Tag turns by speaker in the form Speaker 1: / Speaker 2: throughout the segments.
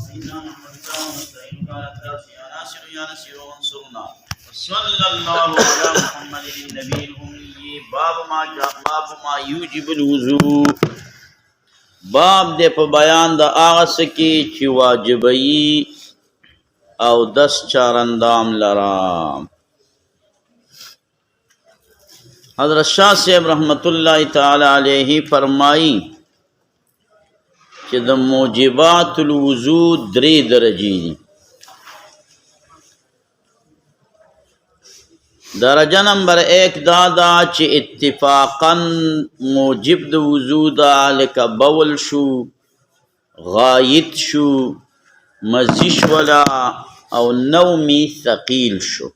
Speaker 1: سيدنا محمد ونستعينك على التوفيق يا ناصر يا نصير وانصرنا صلى الله على محمد النبي الأمي. باب ما يوجب الوضوء. باب دے په بیان د هغه څه کې چې واجبوي او دس چارندام لرا. حضرت شاہ صاحب رحمت اللہ تعالی علیہ فرمائی چې د موجبات الوضوء درې درجې دي. درجه نمبر 1 دا چې اتفاقا موجب د وضوء دا لکه بول شو، غایط شو، مزیش ولا او نومی ثقیل شو.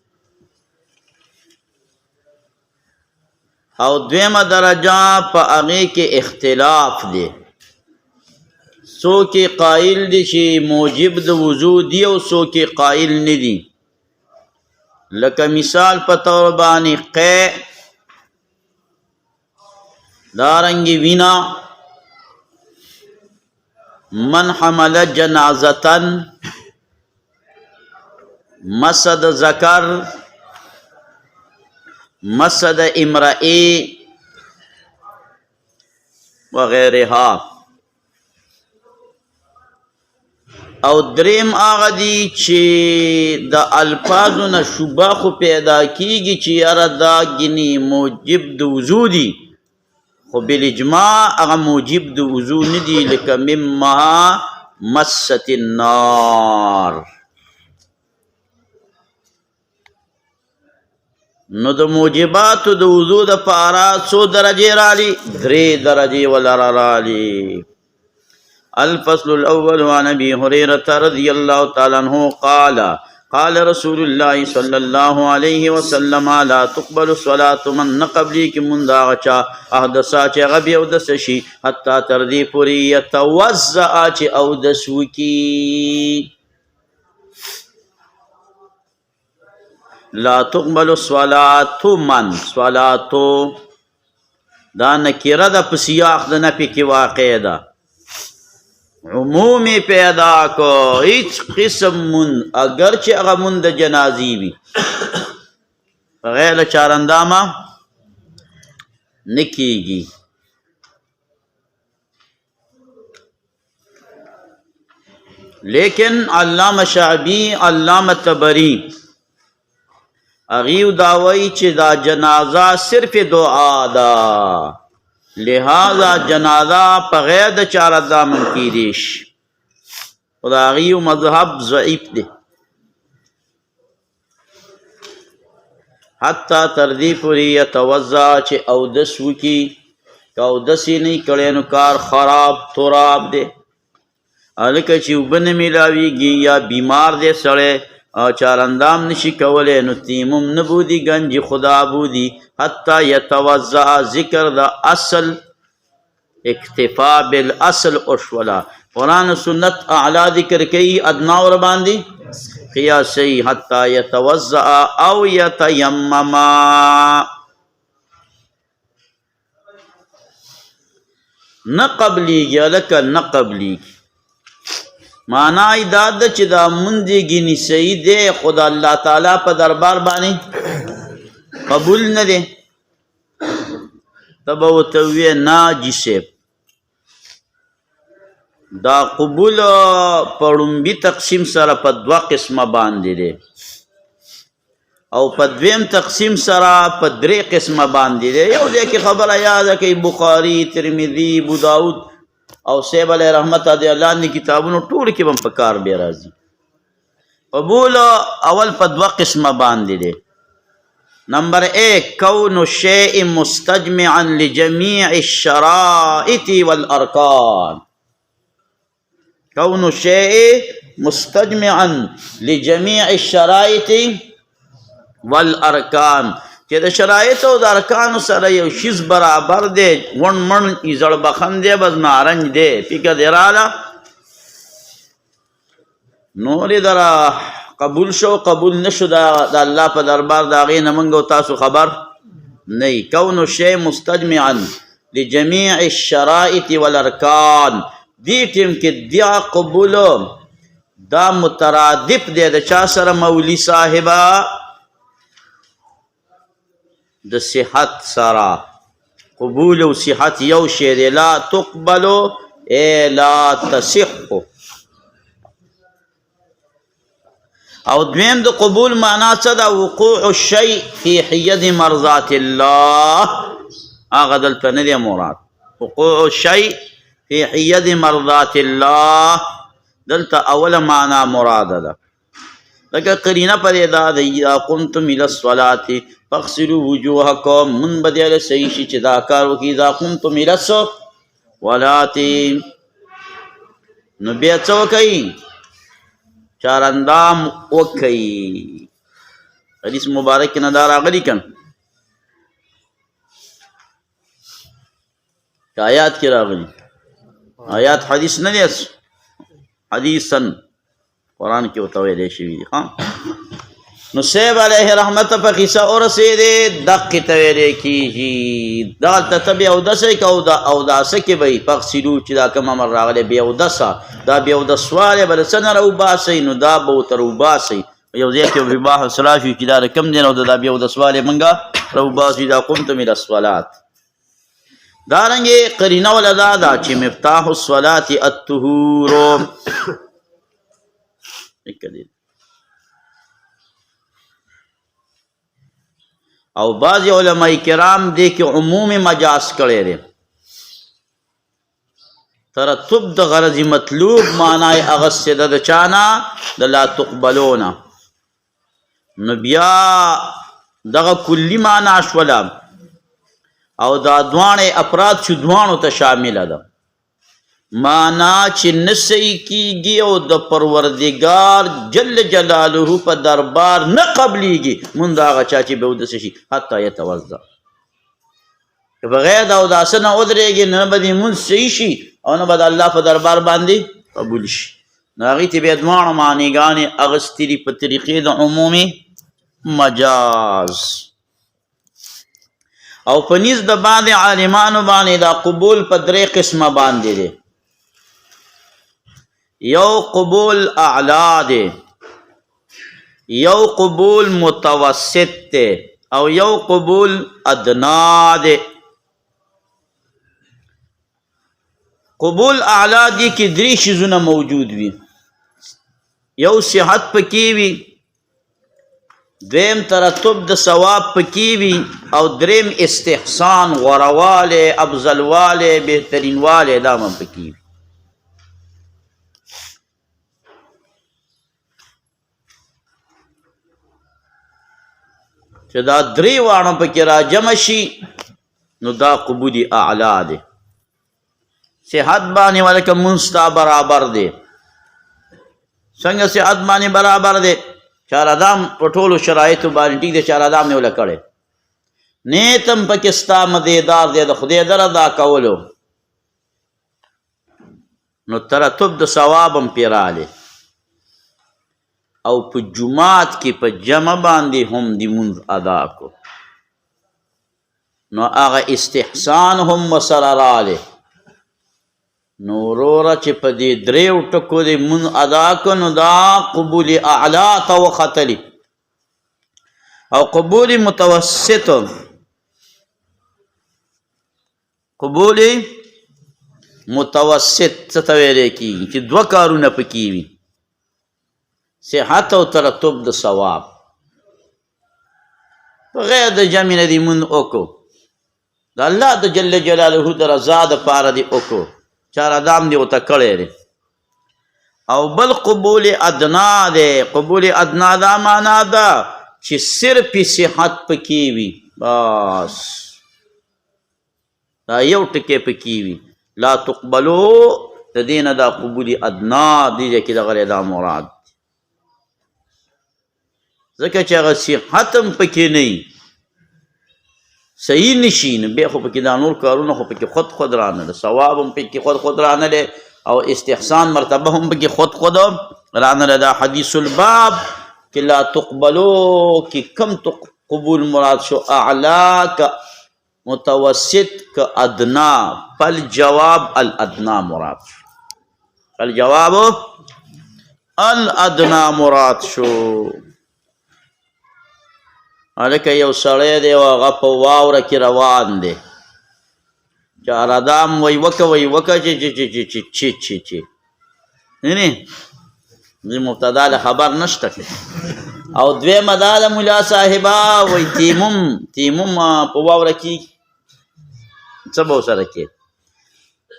Speaker 1: او دویمه درجه په هغې کې اختلاف دی، څوک قائل دي چې موجب د وضوء دی او څوک قائل نه دي. لکه مثال په طور باندې قیء، دارنګې وینا، من حمل جنازتن، مسد ذکر، مسد امرئ وغیرها. او دریم هغه دي چې د الفاظو نه شبه خو پیدا کیږي چې یاره دا ګینې موجب د وضو دي، خو بالاجماع هغه موجب د وضو نه دي، لکه مما مست النار. نو د موجباتو د وضو دپاره څو درجې رالی؟ 3 درجې ولره رالی. الفصل الاول عن ابي هريره رضي الله تعالى عنه قال قال رسول الله صلى الله عليه وسلم لا تقبل الصلاه من قبلي کی مندا غچا احدثا چ غبي او دسشي حتى تردي پوری يتوزع چ او دسوکی. لا تقبل الصلاه من صلاه دا نکره د پسیاق د نفي کی واقع ده، عمومی پیدا کو هیچ قسم من اگرچه اغا من د جنازی بی بغیر چارندامہ نکیگی. لیکن علامہ شعبی، علامہ طبری اغیو داوی چی دا جنازہ صرف دعا دا، لہذا جنازہ بغیر د چارندامن کی دیش. خدا غیو مذہب ضعیف دے. حتی تردی پوری یتوزع چه اودس وکی، که اودسی نہیں کڑے نو کار خراب تراب دے. الکه چی اوبن ملاویگی یا بیمار دے سڑے او چارندام نشی کولے نو تیمم نبودی گنج خدا بودی. حتی یتوزع ذکر دا اصل اکتفا بالاصل اشولا. قرآن و سنت اعلی ذکر کئی ادنا اور باندی قیاسی. حتی یتوزع او یتیمما. نقبلی گیا لکا نقبلی معنی داد چی دا مندی گینی صحیح دے، خدا اللہ تعالیٰ پا دربار بانی قبول نہ دے. تب وہ توی ناجسے دا قبول پڑنبی تقسیم سر پا 2 قسم باندی دے، او پا 2 تقسیم سر پا 3 قسم باندی دے. یو دے کی خبر یاد ہے کہ بخاری، ترمذی، ابو داؤد او سیب علیہ رحمت دے اللہ نے کتابونو ټول کې بم پکار بے راضی. قبول اول پا 2 قسم باندی دے. نمبر 1 کون الشیء مستجمعا لجمیع الشرائط والارکان. کون الشیء مستجمعا لجمیع الشرائط والارکان، چې د شرایط او د ارکانو سره یو شیز برابر دی، ون من ایزړ بخن دی، بس نارنج دی، پیکه دی راله نوری درا قبول شو قبول نشو دا اللہ پا دربار دا غی نمانگو تاسو خبر نہیں. کون الشیء مستجمعا لجمیع الشرائط والارکان دی ٹیم کے دیا قبولو دا مترادف دی د چا سره مولی صاحبه د صحت سره قبول او صحت یو شی دی لا تقبلو ای لا تصحو او دویم د قبول معنا څه ده وقوع الشیء فی حید مرضات الله هغه دلته نه دی مراد وقوع الشیء فی حید مرضات الله دلته اوله معنا مراده ده لکه قرینه پرې دا ده اذا قمتم الی الصلاة فاغسلوا وجوهکم من بدیل صحیح شي چې دا کار وکړي اذا قمتم الی الصلاة نو بیا څه وکړئ چارندام وکړئ حدیث مبارک کې نه دا راغلي که آیات کې راغلي آیات حدیث نه دی حدیثن قرآن کې ورته ویلی شوي دي نو صاحب علیه رحمت په قصه ورسېدې دقې ته ویلی کېږي دغلته ته بیا اودسئ که اوداسه کې به یې فغسلو چې دا کوم امر راغلی بیا اودسه دا بیا اودسوالی به د څه نه راوباسئ نو دا به ورته راوباسئ یو ځای کې به بحث راشي چې دا د کوم دی نو دا بیا اودسوالی مونږه راوباسو اذا قمتم الی الصلاة دارنګې قرینه وله دا ده چې مفتاح الصلاة الطهور او بعض علماء کرام دې کې عموم مجاز کړی دی ترتب د غرض مطلوب معنی اغسې ده د چانا د لا تقبلونه نو بیا دغه کلی معنی شوله او دا دواړه افراد چې دواړو ته شامله ده معنا چې نه صحیح کیږي او د پروردګار جل جلاله په دربار نه قبلیږي مونږ د هغه چا چې به اودسه شي حتی یتوضا که بغیر د اوداسه نه ودرېږي نه به دې مونځ صحیح شي او نه به د الله په دربار باندې قبول شي نو هغې ته بیا دواړو معنیګانې اخیستې دي په طریقې د عمومي مجاز او په نیز د باندې عالمانو باندې دا قبول په درې قسمه باندې دی یو قبول اعلا دی یو قبول متوسط دی او یو قبول ادنا دی قبول اعلا دی کې درې شیزونه موجود وي یو صحت پکې وي دویم ترتب د ثواب پکې وي او دریم استحسان غوروالی افضلوالی بهترینوالی دا هم پکې وي چې دا درې واړه پکې راجمع شي نو دا قبول اعلا دی صحت باندې ولکه مونځ ستا برابر دی څنګه صحت باندې برابر دی چارادام په ټولو شرایطو باندې ټیک دی چارادام نه وله کړی نیت هم پکې ستا مدیدار دی د خدای در ادا کولو نو ترتب د ثواب هم پې رالی او په جماعت کې په جمع باندې هم د مونځ ادا کو نو هغه استحسان هم ورسره رالی نو وروره چې په دې دریو ټکو د مونځ ادا کو نو دا قبول اعلا ته وختلی او قبول متوسط څه ته ویلی کېږي چې دوه کارونه پکې وي صحت او ترتب د ثواب بغیر د جمع نه دې مونځ وکړو د الله د جل جلاله د رضا دپاره دې وکړو چارادام دی ورته کړی دی او بل قبول ادنا دی قبول ادنا دا معنا ده چې صرف صحت پکې وي بس دا یو ټکی پکې وي لا تقبلو د دې نه دا قبول ادنا دی کې دغه دا مراد ځکه چې هغه صحت هم پکې نه وي صحیح نشي نو بیا خو پکې دا نور کارونه خو پکې خود رانه ثواب هم پکې خود رانه دی او استحسان مرتبه هم پکې خود رانه دا حدیث الباب کې لا تقبلو کې کم قبول مراد شو اعلا کا متوسط کا ادنا فالجواب الادنا مراد فالجواب الادنا مراد شو. هلکه یو سړی دی او هغه په واوره کې روان دی، چارادام وی وکه چې نه دې مبتدا له خبر نشته. او دویمه دا د ملا صاحبه وی تیمم په واوره کې څه به ورسره کې.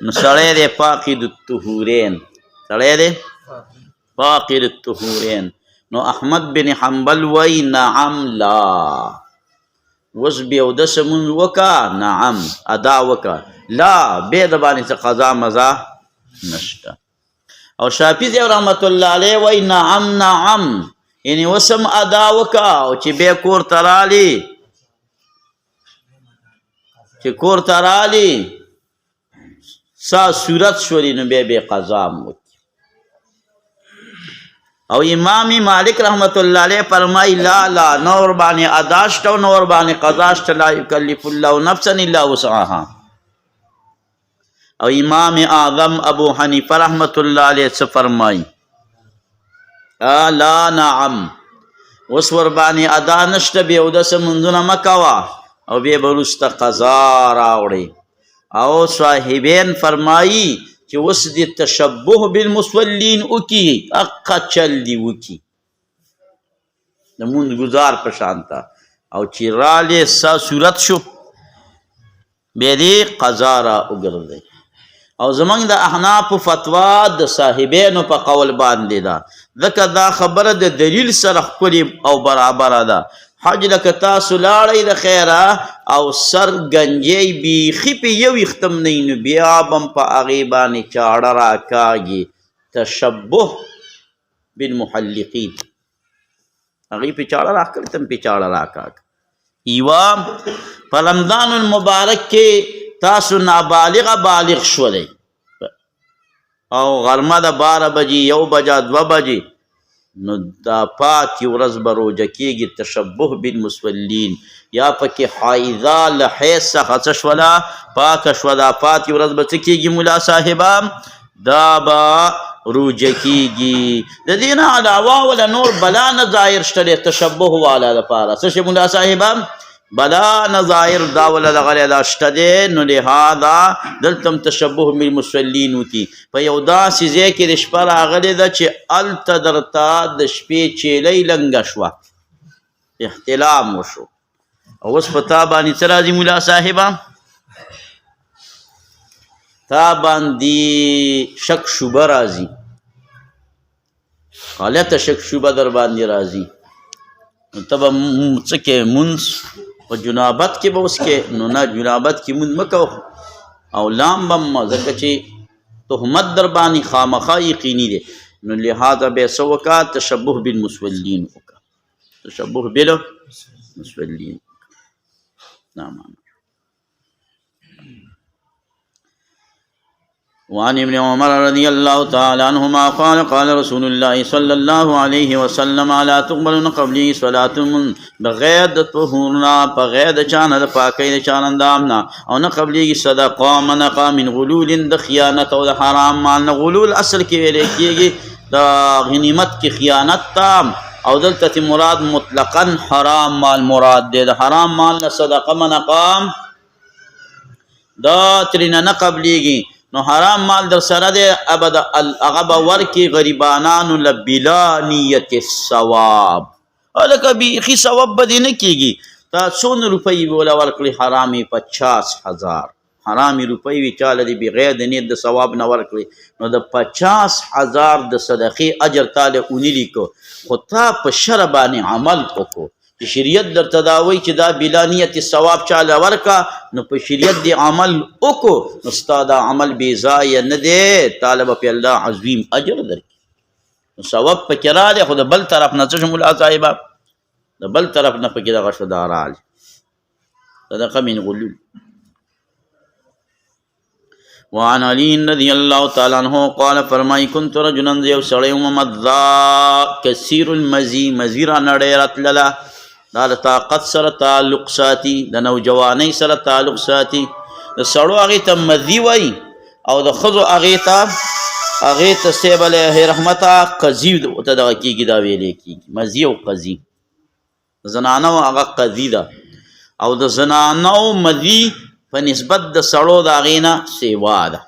Speaker 1: نو سړی دی فاقد الطهورین، سړی دی فاقد الطهورین. نو احمد بن حنبل وی نعم لا، وس بیا اودس مونځ وکه نعم ادا وکه، لا بیا د باندې څه قضا مزا نشته. او شافعي صاحب رحمت الله علیه وی نعم یعنی وسم ادا وکه او چې بیا کور ته رالی سا صورت شولی نو بیا قضا وکي. او امام مالک رحمت الله علیه فرمای لا نور باندې ادا شته او نور باندې قضا شته، لا یکلف الله نفسا الا وسعها. او امام اعظم ابو حنیفه رحمت الله علیه څه فرمای لا نعم، اوس ور باندې ادا نشته بیا اودس منځونه مکوه او بیا به وروسته قضا راوړئ. او صاحبین فرمایی چې اوس د تشبه بالمصلین وکي، اقا چل دی وکي د مونږ گزار په شانته، او چې رالی سا صورت شو بیا دې قضا را وګرځئ. او زمونږ د احناف فتوا د صاحبینو په قول باندې ده، ځکه دا خبره د دلیل سره ښکلې او برابره ده. حج لکه تاسو لاړئ د خیره او سر گنجی بیخي په یو ویښتم نه نو بیا بم په هغې باندې چاړه راکاږي. تشبه بالمحلقین، هغې په چاړه راکړ تم په چاړه راکاږ. یوه په رمضان المبارک کې تاسو نابالغه بالغ شولئ او غرمه د 12 بجې 1 بجه 2 بجې، نو دا پاتې ورځ به روژه کېږي. تشبه بالمصلین یا پکې حایضه له حیض څخه څه شوله پاکه شوه، دا پاتې ورځ به څه کېږي ملا صاحبه، دا به روژه کېږي. د دې نه علاوه وله نور بلا نه ظاهر شته دی تشبه والا دپاره. څه شی ملا صاحبه بلا نه ظاهر دا وله دغلی دا شته دی. نو لهذا دلته هم تشبه بالمصلین وکړي. په یو داسې ځای کې د شپه راغلې ده چې هلته درته د شپې چیلۍ لنګه شوه، احتلام وشو، او اوس په تا باندې څه راځي ملا صاحبه، تا باندې شک شوبه راځي، غلطه شک شوبه در باندې راځي. نو ته به څه کې مونځ په جنابت کې به اوس کې، نو نه جنابت کې مونځ مه کوه او لام به مه، ځکه چې تهمت در باندې خامخا یقیني دی. نو لہذا بیا څه وکړه تشبه بالمصلین وکړه، تشبه بالمصلین نعم. وعن ابن عمر رضی اللہ تعالی عنہما قال قال رسول اللہ صلی اللہ علیہ وسلم لا تقبل قبلی صلاة بغیر د طهورنا بغیر د چانه د پاکی د چانندامنا، او نه قبلی صدقه منقه من غلول د خیانت او د حرام مال. نه غلول اصل کې ویل کېږي د غنیمت کې خیانت تام، او دلته مراد مطلقا حرام مال مراد دی. د حرام مال نه صدقه منقه دا ترینه نه قبلیږي. نو حرام مال در سره دی ابدا هغه به ورکي غریبانانو له بلا نیت الثواب، هلکه بیخي ثواب به دې نه کېږي. تا څونه روپۍ وله ورکړي حرامې 50,000 حرامې روپۍ وي چاله دې بغیر د نیت د ثواب نه ورکړي، نو د 50,000 د صدقې اجر تاله اونی لیکو، خو تا په شرع باندې عمل وکړو چې شریعت درته دا وایي چې دا بلا نیت ثواب چاله ورکه، نو په شریعت دی عمل وکړو، نو ستا دا عمل بې ځایه نه دی، تاله به پې الله عظیم اجر درکړي. نو ثواب پکې رالی، خو د بل طرف نه څه شو ملا صاحبه، د بل طرف نه پکې دغه شو دا رالی صدقه من غلول. وعن علی رضی اللہ تعالی عنہ قال فرمائی کنت رجلا یو سړی وم مذا کثیر المزی مزی را نړۍ راتلله، دا د طاقت سره تعلق ساتي، د نوجوانۍ سره تعلق ساتي. د سړو هغې ته مذي وایي او د ښځو هغې ته هغې ته صاحب علیه رحمته قضي ورته دغه کېږي دا ویلی کېږي مزي او قضي زنانو هغه قضي ده او د زنانو مزي په نسبت د سړو د هغې نه سیوا ده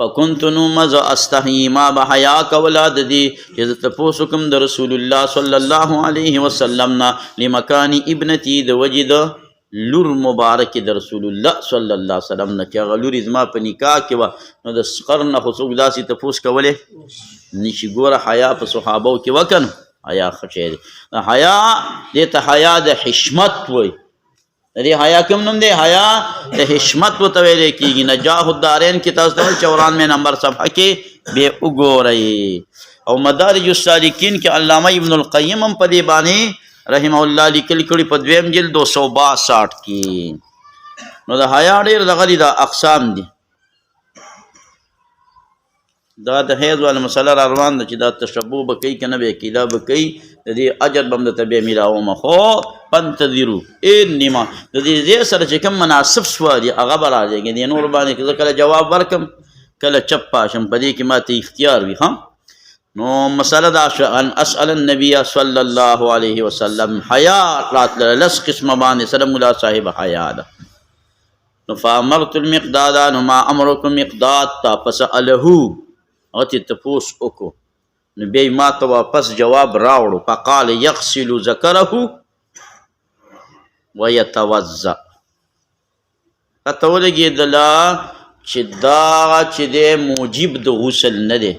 Speaker 1: فکنت نو مزه استحیي ما به حیا کوله د دې چې زه تپوس وکړم د رسول الله صلی الله علیه وسلم نه لمکان ابنتي د وجې د لور مبارکې د رسول الله صلی الله علیه وسلم نه چې هغه لورې زما په نکاح کې وه نو د سقر نه خو څوک داسې تپوس کولی نشي ګوره حیا په صحابو کې وکړ حیا ښه شی دی حیا دې ته حیا د حشمت وایي د دې حیا کوم نوم دی حیا د حشمت ورته ویلی کېږي نجاح الدارین کې تاسو ته 94 نمبر صفحه کې بیا وګورئ او مدارج السالکین کې علامه ابن القیم هم په دې باندې رحمه الله لیکل کړي په دویم جلد 262 کې نو د حیا ډېر دغه دي دا اقسام دي دا د حیض والا مسله را روان ده چې دا تشبه به کوي که نه به کوي دا به کوي د دې اجر به هم درته بیا میلاومه خو فانتظرو انما د دې ځای سره چې کوم مناسب سوال دي هغه به راځېږي دې نور باندې زه کله جواب ورکړم کله چپ پاشم په دې کې ماته اختیار وي ها نو مسله دا شوه ان اسأل النبي صلی الله علیه وسلم حیا راتله لس قسمه باندې سره ملا صاحب حیا ده نو فامرت المقداد نو ما امرکم مقداد تا فسأله هغه ته تپوس وکړو نو بیا یې ما ته واپس جواب راوړو فقال یغسل ذکره ویتوضأ راته ولګېدله چې دا چې دی موجب د غسل نه دی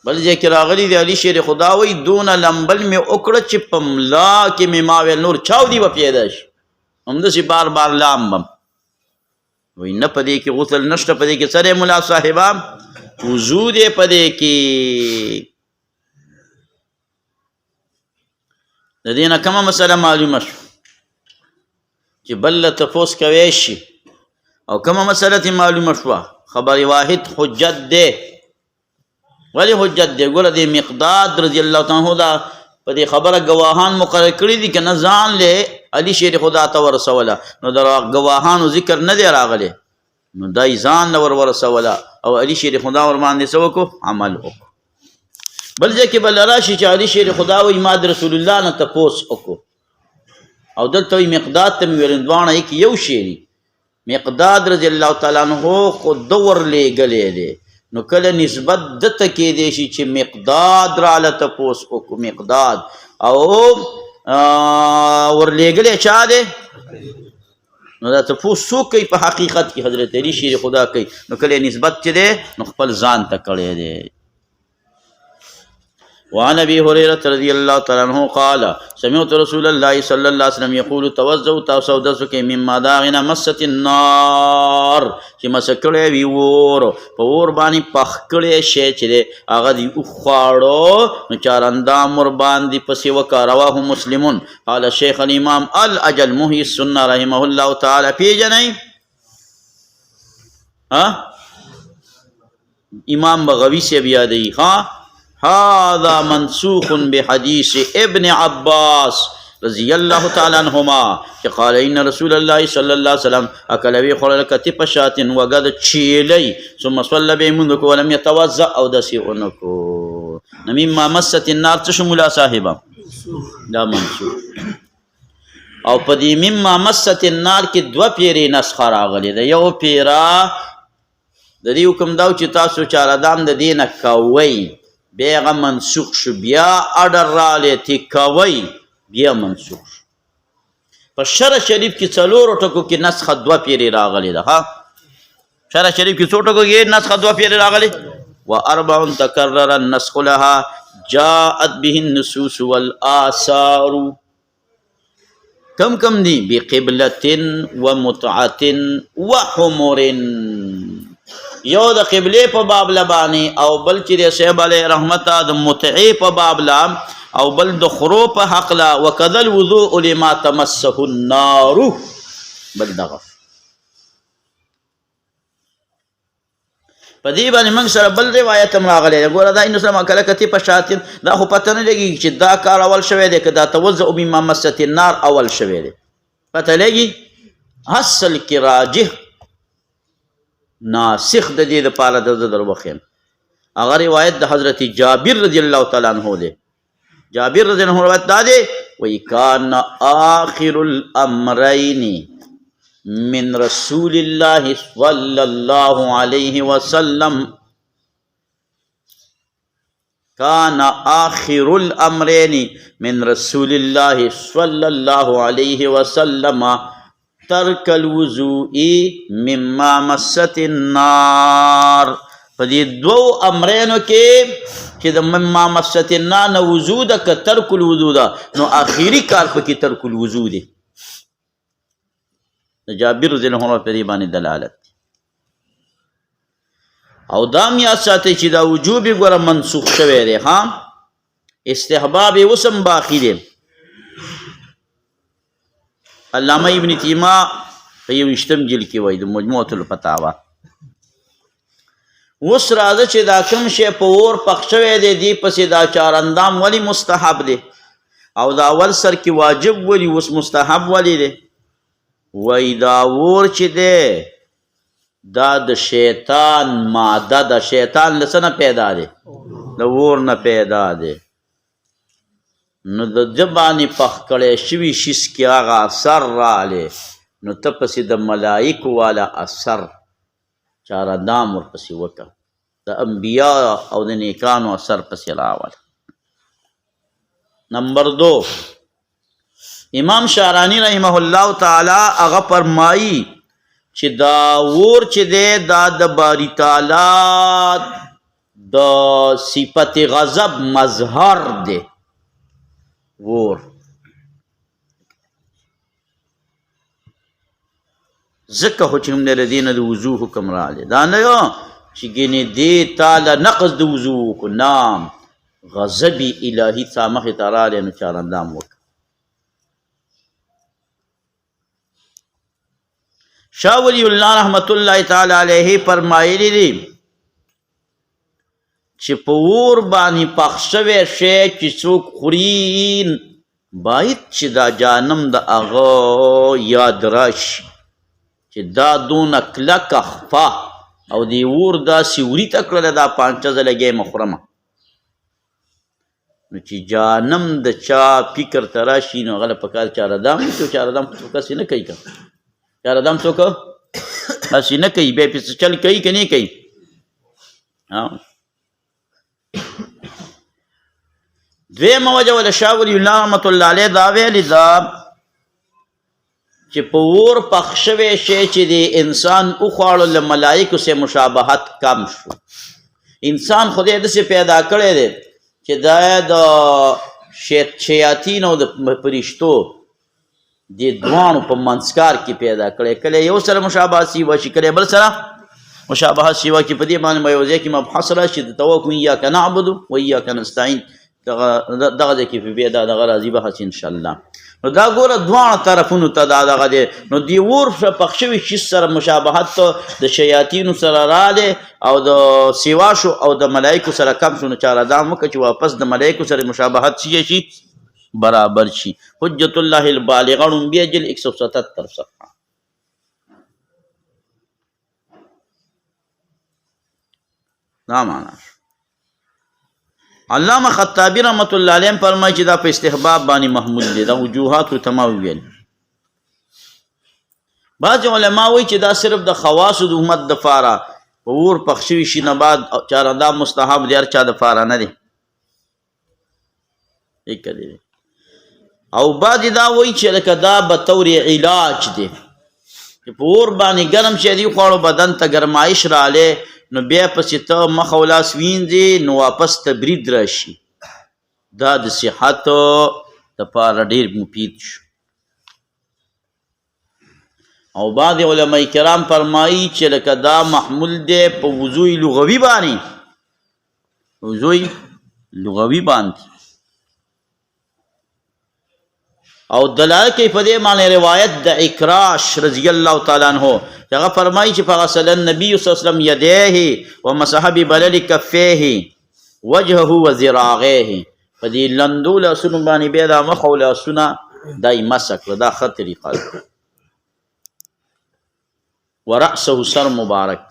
Speaker 1: بل ځای کې راغلی دی علي شیر خدا وایي دونه لمبل مې وکړه چې په ملا کې مې ما ویل نور چاودي به پیدا شي همداسې بار بار لامبم وایي نه په دې کې غسل نشته په دې کې څه دی ملا صاحبه وضو دی په دې کې د دې نه کومه مسله معلومه شوه چې بل له تپوس کوی شي او کومه مسله ترې معلومه شوه خبر واحد حجت دی ولې حجت دی ګوره د مقداد رضی الله تعالی عنه دا په دې خبره ګواهان مقرر کړي دي که نه ځان له علي شیر خدا ته ورسوله نو د ګواهانو ذکر نه دی راغلی نو دا یې ځان له ورسوله او علي شیر خدا ور باندې څه وکړو عمل وکړو بل ځای کې بل راشي چې علي شیر خدا وایي ما د رسول الله نه تپوس وکړو او دلته وایي مقداد ته مې ویل دواړه یې یو شی دي مقداد رضی الله تعالی عنه خو ده ورلېږلی دی نو کله نسبت دته کېدی شي چې مقداد راله تپوس وکړو مقداد او ورلېږلی چا دی نو دا تپوس څوک کوي په حقیقت کې حضرت علي شیر خدا کوي نو کله نسبت چې دی نو خپل ځان ته کړی دی وعن ابي هريره رضي الله تعالى عنه قال سمعت رسول الله صلى الله عليه وسلم يقول توضؤوا تاسو دسو کې مما داغنا مست النار چې مسکړې وی ور په ور باندې پخ کړې شی چې دی هغه دی خواړو نو چارندام ور باندې پسې وکړه مسلمون قال شيخ الامام الاجل محي السنه رحمه الله تعالی پیژنئ امام بغوی سے بیادی هذا منسوخ بحديث ابن عباس رضي الله تعالى عنهما قال إن رسول الله صلى الله عليه وسلم أكل بخلال كتف شاة وقد تشيلي ثم صلى بمنك ولم يتوضأ أو دسي أنكو مما مست النار تشمل صاحبا دا منسوخ او پدی مما مست النار کې دو پیری نسخه راغلی ده یو پیرا د دې حکم دا چې تاسو چارهدام د دې نه کوئ بیا هغه منسوخ شو بیا اډر رالی تکوئ بیا منسوخ شو په شرع شریف کې څلورو ټکو کې نسخه دوه پیرې راغلې ده شرع شریف کې څو ټکو کې نسخه دوه پیرې راغلې واربع تکرر النسخ لها جاءت به النصوص والآثار کم کم دی بقبلة ومتعة وحمر یو د قبلې په باب لبانی او بل چې د صاحب علیه رحمته د متعې په باب لا او بل د خرو په حق لا وکذا الوضوء لما تمسه النار بل دغه په دې باندې موږ سره بل روایت هم راغلی دی ګوره دا انس لم اکل کتف شاة دا خو پته نه لګي چې دا کار اول شوی دی که دا توضؤ مما مست النار اول شوی دی پته لګي اصل کې راجح ناسخ د دې لپاره د در وخیم هغه روایت د حضرت جابر رضی الله تعالی عنہ دی. جابر رضی الله عنہ روایت دا دی وی کان آخر الامرین من رسول الله صلی الله علیه وسلم کان آخر الامرین من رسول الله صلی الله علیه وسلم ترک الوضوء مما مست النار. په دې دوو امرینو کې چې د مما مست النار نه وضو ده که ترک الوضو ده نو آخري کار پکې ترک الوضو دی. د جابر رضی الله عنه په دې باندې دلالت دی. او دا هم یاد ساتئ چې دا وجوب یې ګوره منسوخ شوی دی ها، استحباب یې اوس هم باقي دی. علامه ابن تیمیه په 21 جلد کې وایي د مجموعة الفتاوا اوس راځه چې دا کوم شی په اور پخ شوی دی دې پسې دا چاراندام ولې مستحب دی او دا اول سر کې واجب ولې اوس مستحب ولې دی؟ وایي دا اور چې دی دا د شیطان ماده د شیطان له څه نه پیدا دی؟ د اور نه پیدا دی. نو د ده باندې پخ کړی شوي شیز کې هغه اثر رالی نو ته پسې د ملایکو والا اثر چارهدام ورپسې وکړه، د انبیا او د نیکانو اثر پسې راول. نمبر 2 امام شعرانی رحمه الله تعالی هغه فرمایي چې دا اور چې دی دا د باری تعالی د صفت غضب مظهر دی. اور ځکه خو چې موږ له دې نه د وضو حکم راغلی دا نه یو چې ګینې دې تاله نقض د وضو وکړو، نه غضب الهي تا مخې ته راغلی نو چاراندام وکړه. شاه ولی الله رحمت الله تعالی علیه فرمایلی دي چې په اور باندې پخ شوی شی چې څوک خوري باید چې دا جانم د هغه یاد راشي چې دا دونه کلکه خفه او د اور داسې وریته کړله دا پانچه ځله ګیمه خورمه نو چې جانم د چا فکر ته راشي نو هغه له پکار چاردام وکړي. چاردام خو څوک هسې نه کوي که چاردام څوک هسې نه کوي بیا پسې چل کوي که نه کوي. دویمه وجه وله شاه ولی الله رحمت الله علیه دا ویلې ده چې په اور پخ شوی شی چې د انسان وخواړو له ملایکو سره مشابهت کم شو. انسان خدای داسې پیدا کړی دی چې دا د شیاطین او د فرشتو د دواړو په منځکار کې پیدا کړی، کله یو سره مشابهت سیوا شي کله بل سره مشابهت سیوا کې. په دې باندې به یو ځای کې مبحث راشي د توکل ایاک نعبد و ایاک نستعین دغه ځای کې بیا دغه راځي بحث انشاءالله. نو دا ګوره دواړه طرفونو ته دا دغه دی نو د اور پخ شوي شي سره مشابهت د شیاطینو سره رالی او د سیوا شو او د ملایکو سره کم شو نو چاردام وکړه چې واپس د ملایکو سره مشابهت شي برابر شي. حجت الله البالغه ړومبی جلد 177 صفحه. دا معنا علامه خطابی رحمت الله علیه فرمایي چې دا په استحباب باندې محمول دی. دا وجوهات تما ویل بعض علما وایي چې دا صرف د خواص د امت د فاره په اور پخ شوي شي نه بعد چاردام مستحب دی، هر چا د فاره نه دی. او بعض دا وایي چې لکه دا به طور علاج دی چې په اور باندې ګرم شي دی خوړو بدن ته ګرمایش رالی نو بیا پسې ته مخ او لاس وینځې نو واپس تبرید راشي. دا د صحت دپاره ډېر مفید شو. او بعض علماء کرام فرمایي چې لکه دا محمول دی په وضوء لغوي باندې، وضوء لغوي باندې. او دلالت کوي په دې معنی روایت د اکراش رضی الله تعالی عنہ هغه فرمایي چې فغسل النبي صلی الله علیه وسلم یدیه ومسح ببلل کفیه وجهه وذراعیه. په دې لندو لاسونو باندې بیا دا مخ او لاسونه دا یې مسح کړه، دا ښه طریقه ده. ورأسه سر مبارک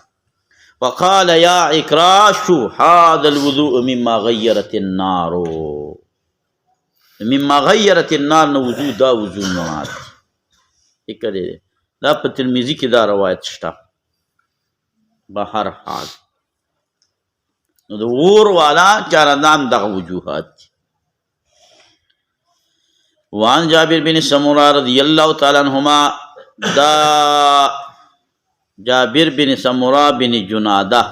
Speaker 1: فقال یا عکراش هذا الوضوء مما غیرت النار، مما غیرت النار نه وضوء دا وضوء مراد دی. دا په ترمذي کې دا روایت شته. بهر حال نو د اور والا چارندام دغه وجوهات دي. وعن جابر بن سمرہ رضی اللہ تعالی عنہما، دا جابر بن سمرہ بن جنادہ،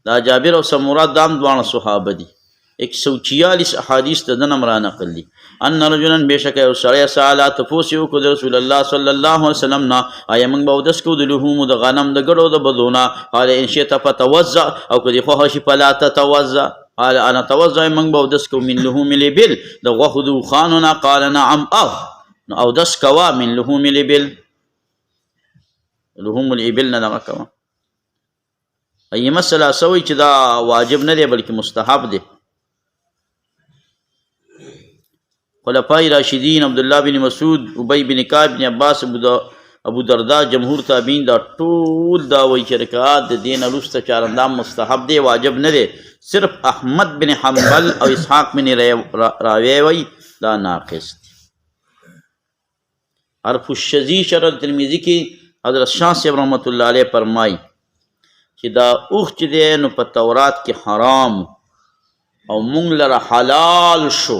Speaker 1: دا جابر او سمرہ دام دوانه صحابه دي. 146 احادیث د دنم را نقل دي. ان رجلا بشک یو سړی سالا تفوس یو کو د رسول الله صلی الله علیه وسلم نا، آیا موږ به اودس کو د لحوم د غنم د ګډو د بدونه؟ قال ان شئت فتوضا، او کدی خو هشي فلا تتوضا. قال انا توضا، موږ به اودس کو من لحوم الابل، د غوښو د خوانونه. قال نعم، نو اودس کوا من لحوم الابل، لحوم الابل نه دغه کوا. ای مسله سوی چې دا واجب نه دی بلکې مستحب دی. خلفای راشدین عبدالله بن مسعود، ابی بن کعب بن عباس، ابو درداء، جمهور تابعین دا ټول دا وایي چې رکعات د دین وروسته چارندام مستحب دی، واجب نه دی. صرف احمد بن حنبل او اسحاق بن راویه وایي دا ناقص دی. حرف الشذی شرح ترمذی کې حضرت شاہ صاحب رحمۃ اللہ علیہ فرمائی چې دا اوخ چې دی نو په تورات کې حرام او مونږ لره حلال شو،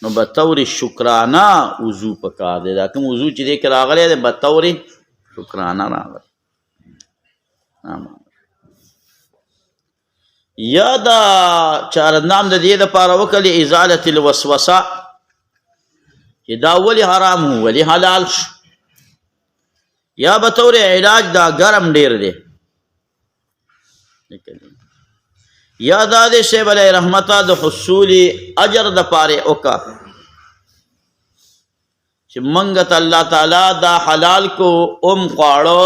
Speaker 1: نو بطور شکرانه وضو پکار دی. دا کوم وضو چې دی کې راغلی دی بطور شکرانه راغلی. یا دا چارندام د دې دپاره وکړي ازالة الوسوسه چې دا ولې حرام و ولې حلال شو، یا بطور علاج دا ګرم ډیر دی. یا دا دې شیب علیہ رحمته د حصول اجر د پاره وکا چې منګت الله تعالی دا حلال کو خواړو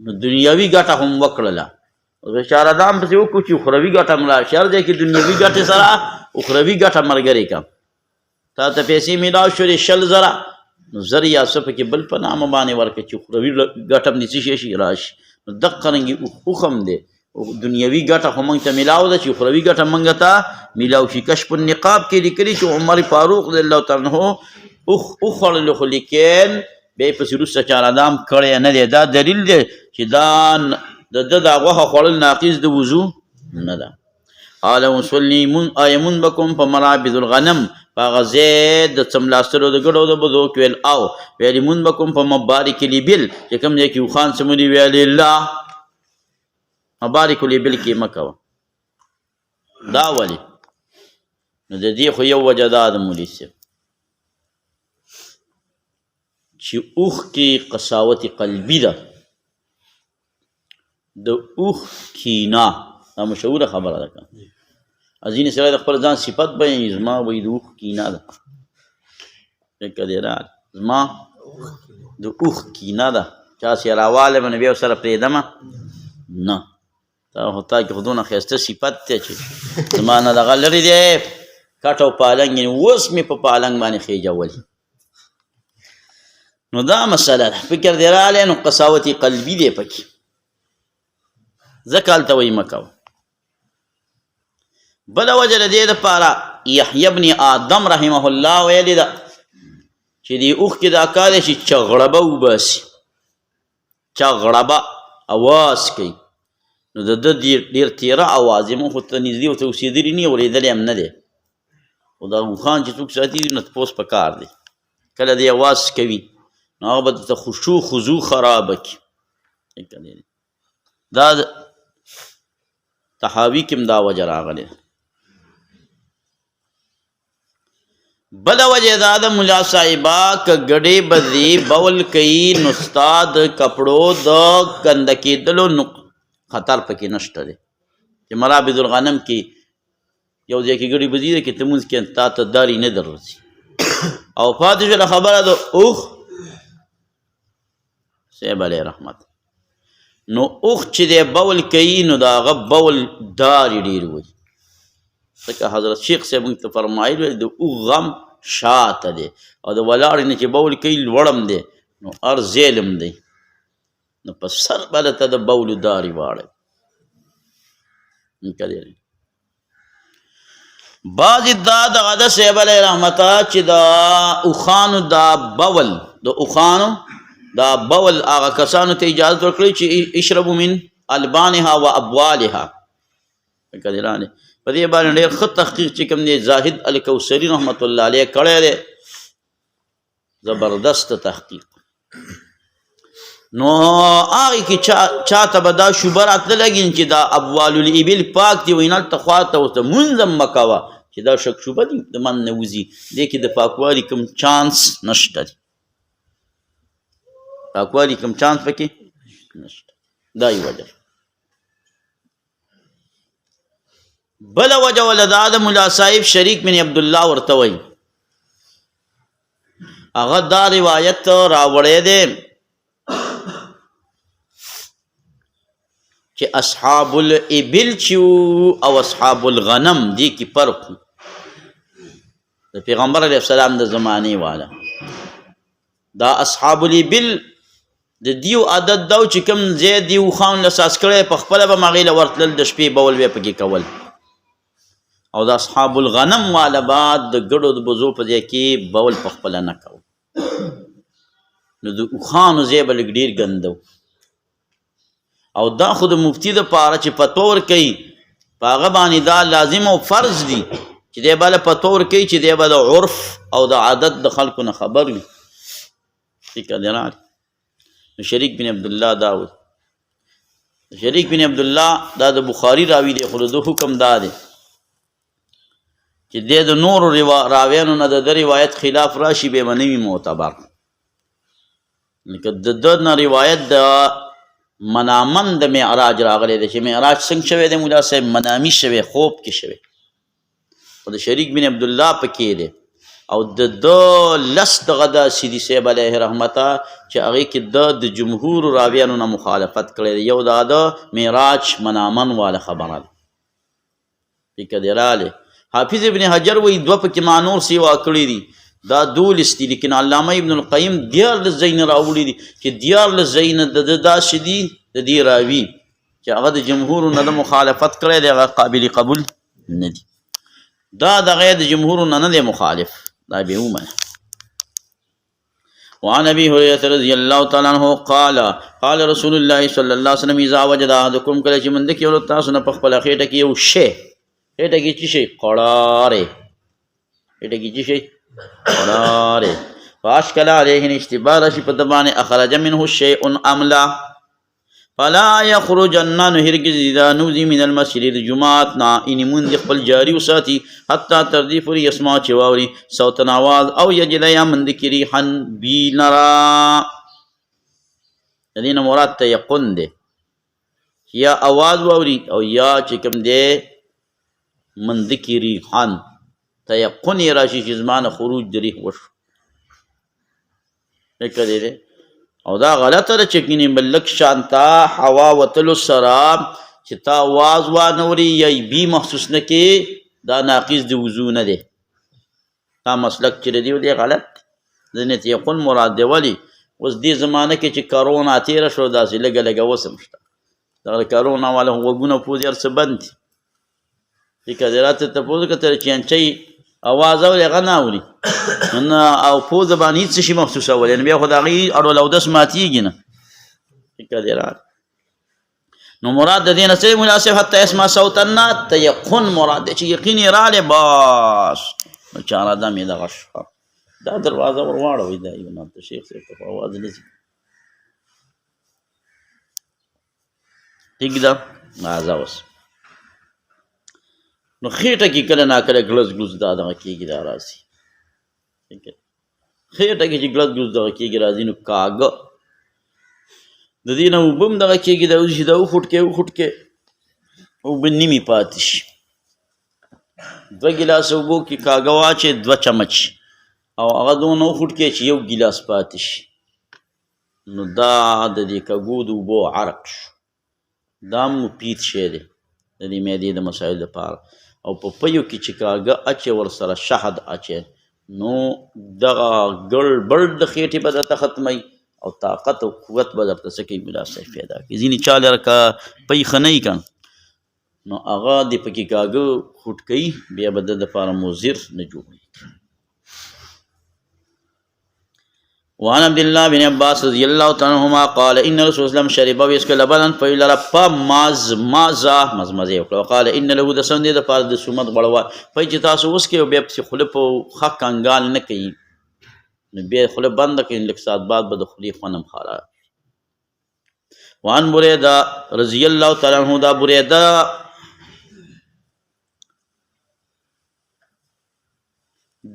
Speaker 1: نو دنیاوی ګټه هم وکړله. بیچاره دام پسې وکړو چې اخروي ګټه ملا شر دی کې دنیاوي ګټې سره اخروي ګټه ملګرې کړه. تا ته پیسې میلاو شوې 100 زره، نو زر یا څه پکې بل په نامه باندې ورکړه چې اخروي ګټه هم دې څه شي راشي. نو دقه رنګې اوښ هم دی، دنیاوی ګټه خو موږ ته میلاو ده چې اخروي ګټه موږ ته میلاو شي. کشف النقاب کې لیکلي چې عمر فاروق رضی الله تعالی عنہ وخوړلو، خو لیکن بیا یې پسې وروسته چارندام کړی نه دی. دا دلیل دی چې دا د ده دا غوښه خوړل ناقص د وضو نه ده. قال وصلي آیا مونځ به کوم په مرابض الغنم، په هغه ځای د څملاستلو د ګډو د بدو کې ویل، او ویلې مونځ به کوم په مبارک الابل چې کوم ځای کې اوښان څملي ویلې الله مبارک الابل کې مه کوه. دا ولې؟ نو د دې خو یو وجه دا د مولي صاحب چې اوښ کې قساوت قلبي ده، د اوښ کینا، دا مشهوره خبره ده. ځینې سړی د خپل ځان صفت بیانوي، زما وایي د اوښ کینا ده، لکه دی را زما د اوښ کینا ده، چا سې راواله به نو بیا ورسره پرېږدمه نه. تا کې خو دونه ښایسته صفت دی چې زما نه دغه لرې دی کټ او پالنګ، یعنې اوس مې په پالنګ باندې خېجول. نو دا مسله ده، فکر دی رالی نو قساوت قلبي دی پکې، ځکه هلته وایي مه کوه. بله وجه د دې دپاره یحیی بن آدم رحمه الله ویلې ده چې دې اوښ کې دا کار دی چې چغړبه وباسي، چغړبه اواز کوي. نو د ده ډېر تیره اواز یې مونږ خو ته نږدې ورته اوسېدلي نه یو، اورېدلی هم نه دی. خو دا اوښان چې څوک ساتي نو تپوس په کار دی، کله دی اواز کوي نو هغه به درته خشوع خضوع خرابه کړي. دا تحاوی کې هم دا وجه راغلی. بله وجه دا د ملا صاحبه که ګډې بدې بول کوي نو ستا د کپړو د ګنده کېدلو خطر پکې نشته دی. چې مرابض الغنم کې یو ځای کې ګډې بدې ده کې ته مونځ کې تا ته داري نه در رسي او پاتې شوله خبره د اوښ صاحب علیه رحمت. نو اوښ چې دی بول کوي نو د هغه بول داري ډېر وي، ځکه حضرت شیخ صاحب موږ ته فرمایلي د اوښ غم شاته دی او د ولاړې نه چې بول کوي لوړم دی نو هر ځیلم دی. نو په سر باندې ته د بولو داري واړی بعضې دا دغه د صاحب علیه رحمته چې د اوښانو دا بول د اوښانو دا بول هغه کسانو ته اجازت ورکړی چې اشربو من البانها و ابوالها په دې باندې ډېر ښه تحقیق چې کوم دی زاهد الکوثري رحمت الله علیه کړی دی زبردست تحقیق نو هغې کې چاته به دا شوبه راته لګي چې دا ابوال الابل پاک دي وایي هلته خواته ورته مونځ هم مه کوه چې دا شک شوبه دي د من نه وځي دې کې د پاکوالي کوم چانس نشته دی پاکوالي کوم چانس پکې نشته دا یې وجه بله وجه وله دا د ملا صاحب شریک بن عبدالله ورته وایي هغه دا روایت راوړی دی چې اصحاب الابل چې او اصحاب الغنم دې کې فرق د پیغمبر علیه السلام د زمانې والا دا اصحاب الابل د دیو عادت دا چې کوم ځای دی اوښان له ساس کړی په خپله به هغې له ورتلل د شپې بول بیا پکې کول او د اصحاب الغنم والا بعد د ګډو د بزو په ځای کې بول په خپله نه کوو نو د اوښانو ځای به لږ ډېر ګنده او دا خو د مفتي دپاره چې فتوا ورکوي په هغه باندې دا لازم او فرض دي چې دی به له فتوا ورکوي چې دی به د عرف او د عادت د خلکو نه خبر وي فکر دی راغلی نو شریک بن عبدالله دا وایي شریک بن عبدالله دا د بخاري راوي دی خو د ده حکم دا دی چې دی د نورو راویانو نه د ده روایت خلاف راشي بیا به نه وي معتبر لکه د ده نه روایت د منامن د معراج راغلی دی چې معراج څنګه شوی دی مولا صاحب منامي شوی خوب کې شوی خو د شریک بن عبدالله پکې دی او د ده لس دغه داسې دي صاحب علیه رحمته چې هغې کې د جمهور راویانو نه مخالفت کړی دی یو دا د معراج منامن والا خبره ده فکر دی راغلی حافظ ابن حجر وایي دوه پکې ما نور سیوا کړي دي دا دولس دي لیکن علامه ابن القیم دیارلس ځایونه راوړي دي چې دیارلس ځایونه د ده داسې دي د دې راوي چې هغه د جمهورو نه د مخالفت کړی دی هغه قابل قبول نه دي دا دغه د جمهورو نه دی مخالف دا به ومنه وعن ابي هريره رضي الله تعالى عنه قال قال رسول الله صلى الله عليه وسلم اذا وجد احدكم کله چې مند کې یو تاسو نه په خپل خېټه کې یو شی خېټه کې څه شی قړارې خېټه کې څه شی قراره فاشکل علیه اشتباه راشي په د باندې اخرج منه شیء املا فلا یخرجن نو هرگز اذا نوزي من المسجد الجمعات نا ان من خپل جاری وساتي حتی تردی فری اسمع چې واوري صوتن आवाज او یجد یا من ذکری حن بی نرا دینه مراد ته یقون ده یا आवाज واوري او یا چې کوم ده من ذکری حن تیقن یې راشي چې زما نه خروج د ریح وشو فکر دی او دا غلطه ده چې کینې ملک شانتا هوا وتلو سره چې تا آواز وانوري یا بي محسوس نه کې دا ناقص د وضو نه دی دا مسلک چې دی دی غلط ځینې تیقن مراد دی ولي اوس دې زمانه کې چې کرونا تېره شو داسې لږه لږه اوس هم شته دغه کرونا والا غوږونه پوز هر څه بند دي فکر دی راته تپوس کتل چې انچۍ آواز اوري هغه نه اوري او پوزه باندې هېڅ شي محسوس اول یعنې بیا خو د هغې اړول اودس ماتېږي نه فکر دی راغلی نو مراد د دې نه څه مناسب حتی اسمع صوتنا تیقن مراد دی چې یقین یې راغلی بس نو چاره دم یې دغه شوه دا دروازه ور واړوئ دا یو نام ته شیخ صاحب ته خو اواز نه ځي ټیک ده راځه اوس نو خېټه کې کله ناکله ګلز ګلز دا دغه کېږي دا راځي خېټه کې چې ګلز ګلز دغه کېږي راځي نو کاږه د دې نه اوبه هم دغه کېږي دا اوس چې دا وخوټکې اوبه نیمې پاتې شي 2 ګیلاسه اوبو کې کاږه واچې 2 چمچ او هغه دونه وخوټکې چې 1 ګیلاس پاتې شي نو دا د دې کاږو د اوبو عرق شو دا مفید شی دی د دې معدې د مسایلو لپاره او په پیو کې چې کاږه اچې ورسره شهد اچې نو دغه ګړبړ د خېټې به درته ختموي او طاقت او قوت به درته څه کوي ملا صاحب پیدا کړي. ځینې چا لره که پی ښه نه وي که نو هغه د پکې کاږه خوټ کوي، بیا به د دپاره مضر نه جوړوي. وعن عبد الله بن عباس رضی الله تعالی عنهما قال ان رسول الله شرب ويسك لبنا فيلر فماز مازا مزمزه وکړه. وقال ان له د سند د پاره د سومت غړوا په چې تاسو اوس کې بیا په خله په حق انګال نه کوي نو بیا خله بند کړي لک سات بعد به د خلی خنم خارا. وعن بريده رضی الله تعالی عنہ دا بريده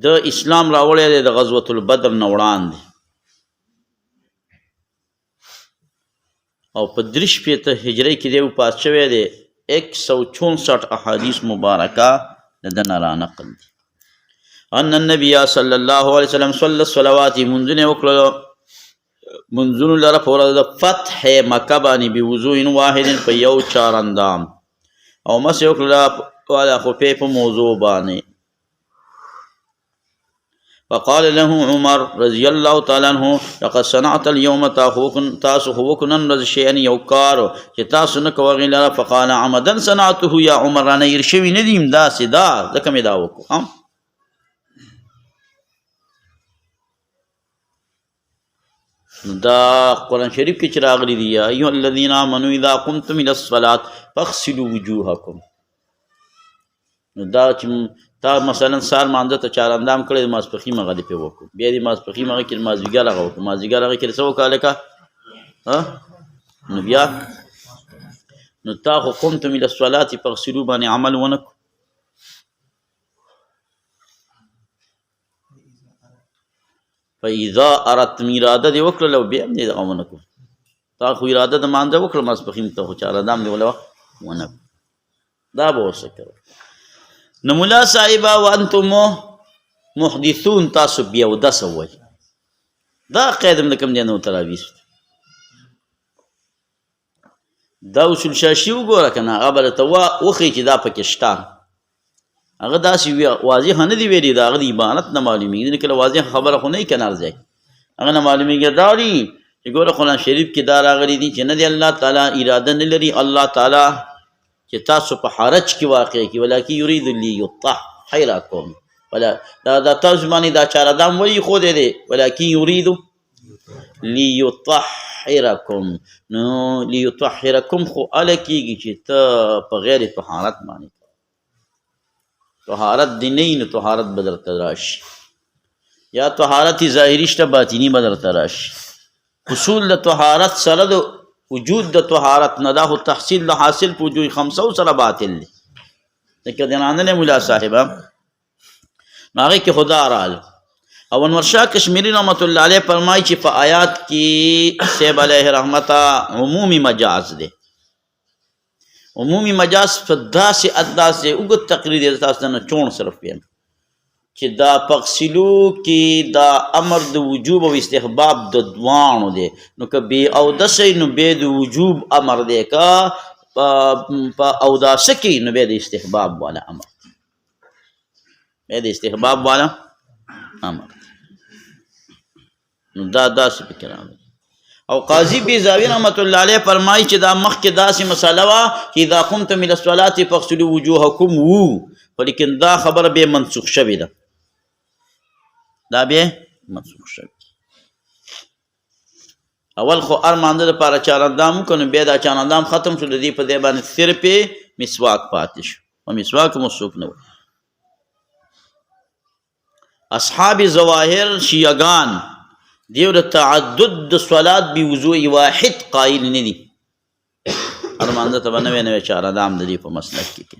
Speaker 1: د اسلام راوړی د غزوه البدر نه وړاندې او په 3 هجری کې دی وفات شوی دی. 164 احادیث مبارکه د دنه را نقل دي. ان النبي صلی الله علیه وسلم صلی الصلوات منځونه وکړه منځونو لره په ورځ د فتح مکه باندې بوضوء واحد په یو چارندام او مسح وکړه والا خفیف په موضوع باندې. فقال له عمر رضی الله تعالی عنہ لقد صنعت اليوم تاسو وکنن رض شیئا یوکار چې تاسو نه کوغی لره. فقال عمدا صنعته یا عمر رانه يرشوي ندیم دا سدا ځکه مې دا وکړو. دا قرآن شریف کې چې راغلی دی یا ایها الذین آمنوا اذا قمتم الى الصلاة فاغسلوا وجوهکم. نو دا چې تا مثلا سار مانځه ته چارندام کړی د ماسپخیم هغه دې پې وکړو، بیا دې ماسپخیم هغه کې مازدیګر هغه وکړو، مازدیګر هغه کې څه وکړه لکه نو بیا نو تا خو قمتم الى الصلاة فاغسلوا باندې عمل ونه کړو. فاذا اردتم اراده دې وکړله او بیا هم دې دغه ونه کړو. تا خو اراده د مانځه وکړه ماسپخیم ته خو چارندام دې ونه کړو، دا به ورسه کوه. نو ملا صاحبه وانتم محدثون تاسو بیا اودس ووایئ. دا قید هم د کوم ځای نه ورته راویست. دا اصول شاشي وګوره که نه هغه به درته وښیي چې دا پکې شته. هغه داسې واضح نه دي ویلي، د هغه د عبارت نه معلومېږي. ځینې کله واضح خبره خو نه وي که نه هر ځای هغه نه معلومېږي. دا دي چې ګوره قرآن شریف کې دا راغلي دي چې نه دی الله تعالی اراده نه لري الله تعالی چې تاسو په حرج کې واقع کې ولکن یرید لیطهرکم دا تاسو باندې دا چارهدام وایي خو دی ولکن یرید لیطهرکم. نو لیطهرکم خو هله کېږي چې ته په غیر طهارت باندې طهارت دی نه وي نو طهارت به درته راشي، یا طهارت ظاهري شته باطني به درته راشي. اصول د طهارت سره د وجود د طهارت نه دا خو تحصیل د حاصل په وجود 500 سره باطل دی. لکه دنانه مولا صاحبه هغې کې خدا رال او انور شاه کشمیری رحمت الله علیه فرمایي چې په آیات کې صاحب علیه رحمته عمومي مجاز دی. عمومي مجاز په داسې انداز دی اوږد تقریر دی تاسو نه چون صرف ویم چې دا پغسلو کې دا امر د وجوب او استحباب د دواړو دی. نو که بې اودسه نو بیا د وجوب امر دی، که په اوداسه کې نو بیا د استحباب والا امر دی، بیا د استحباب والا امر دی. نو دا داسې پکې راغلی. او قاضي بیزاوی رحمت الله علیه فرمایي چې دا مخکې داسې مسله وه چې اذا قمتم الى الصلاة فاغسلوا وجوهکم وو، ولیکن دا خبره بیا منسوخ شوې ده، دا بیا منسوخ شوې. اول خو هر مانځه دپاره چارندام وکړو نو بیا دا چارندام ختم شو، د دې په ځای باندې صرف مسواک پاتې شو او مسواک هم څوک نه وایي. اصحاب ظواهر شیعګان دیو د تعدد د صلات بوضوء واحد قائل نه دي. هر مانځه ته به نوی نوی چارندام د دې په مسلک کې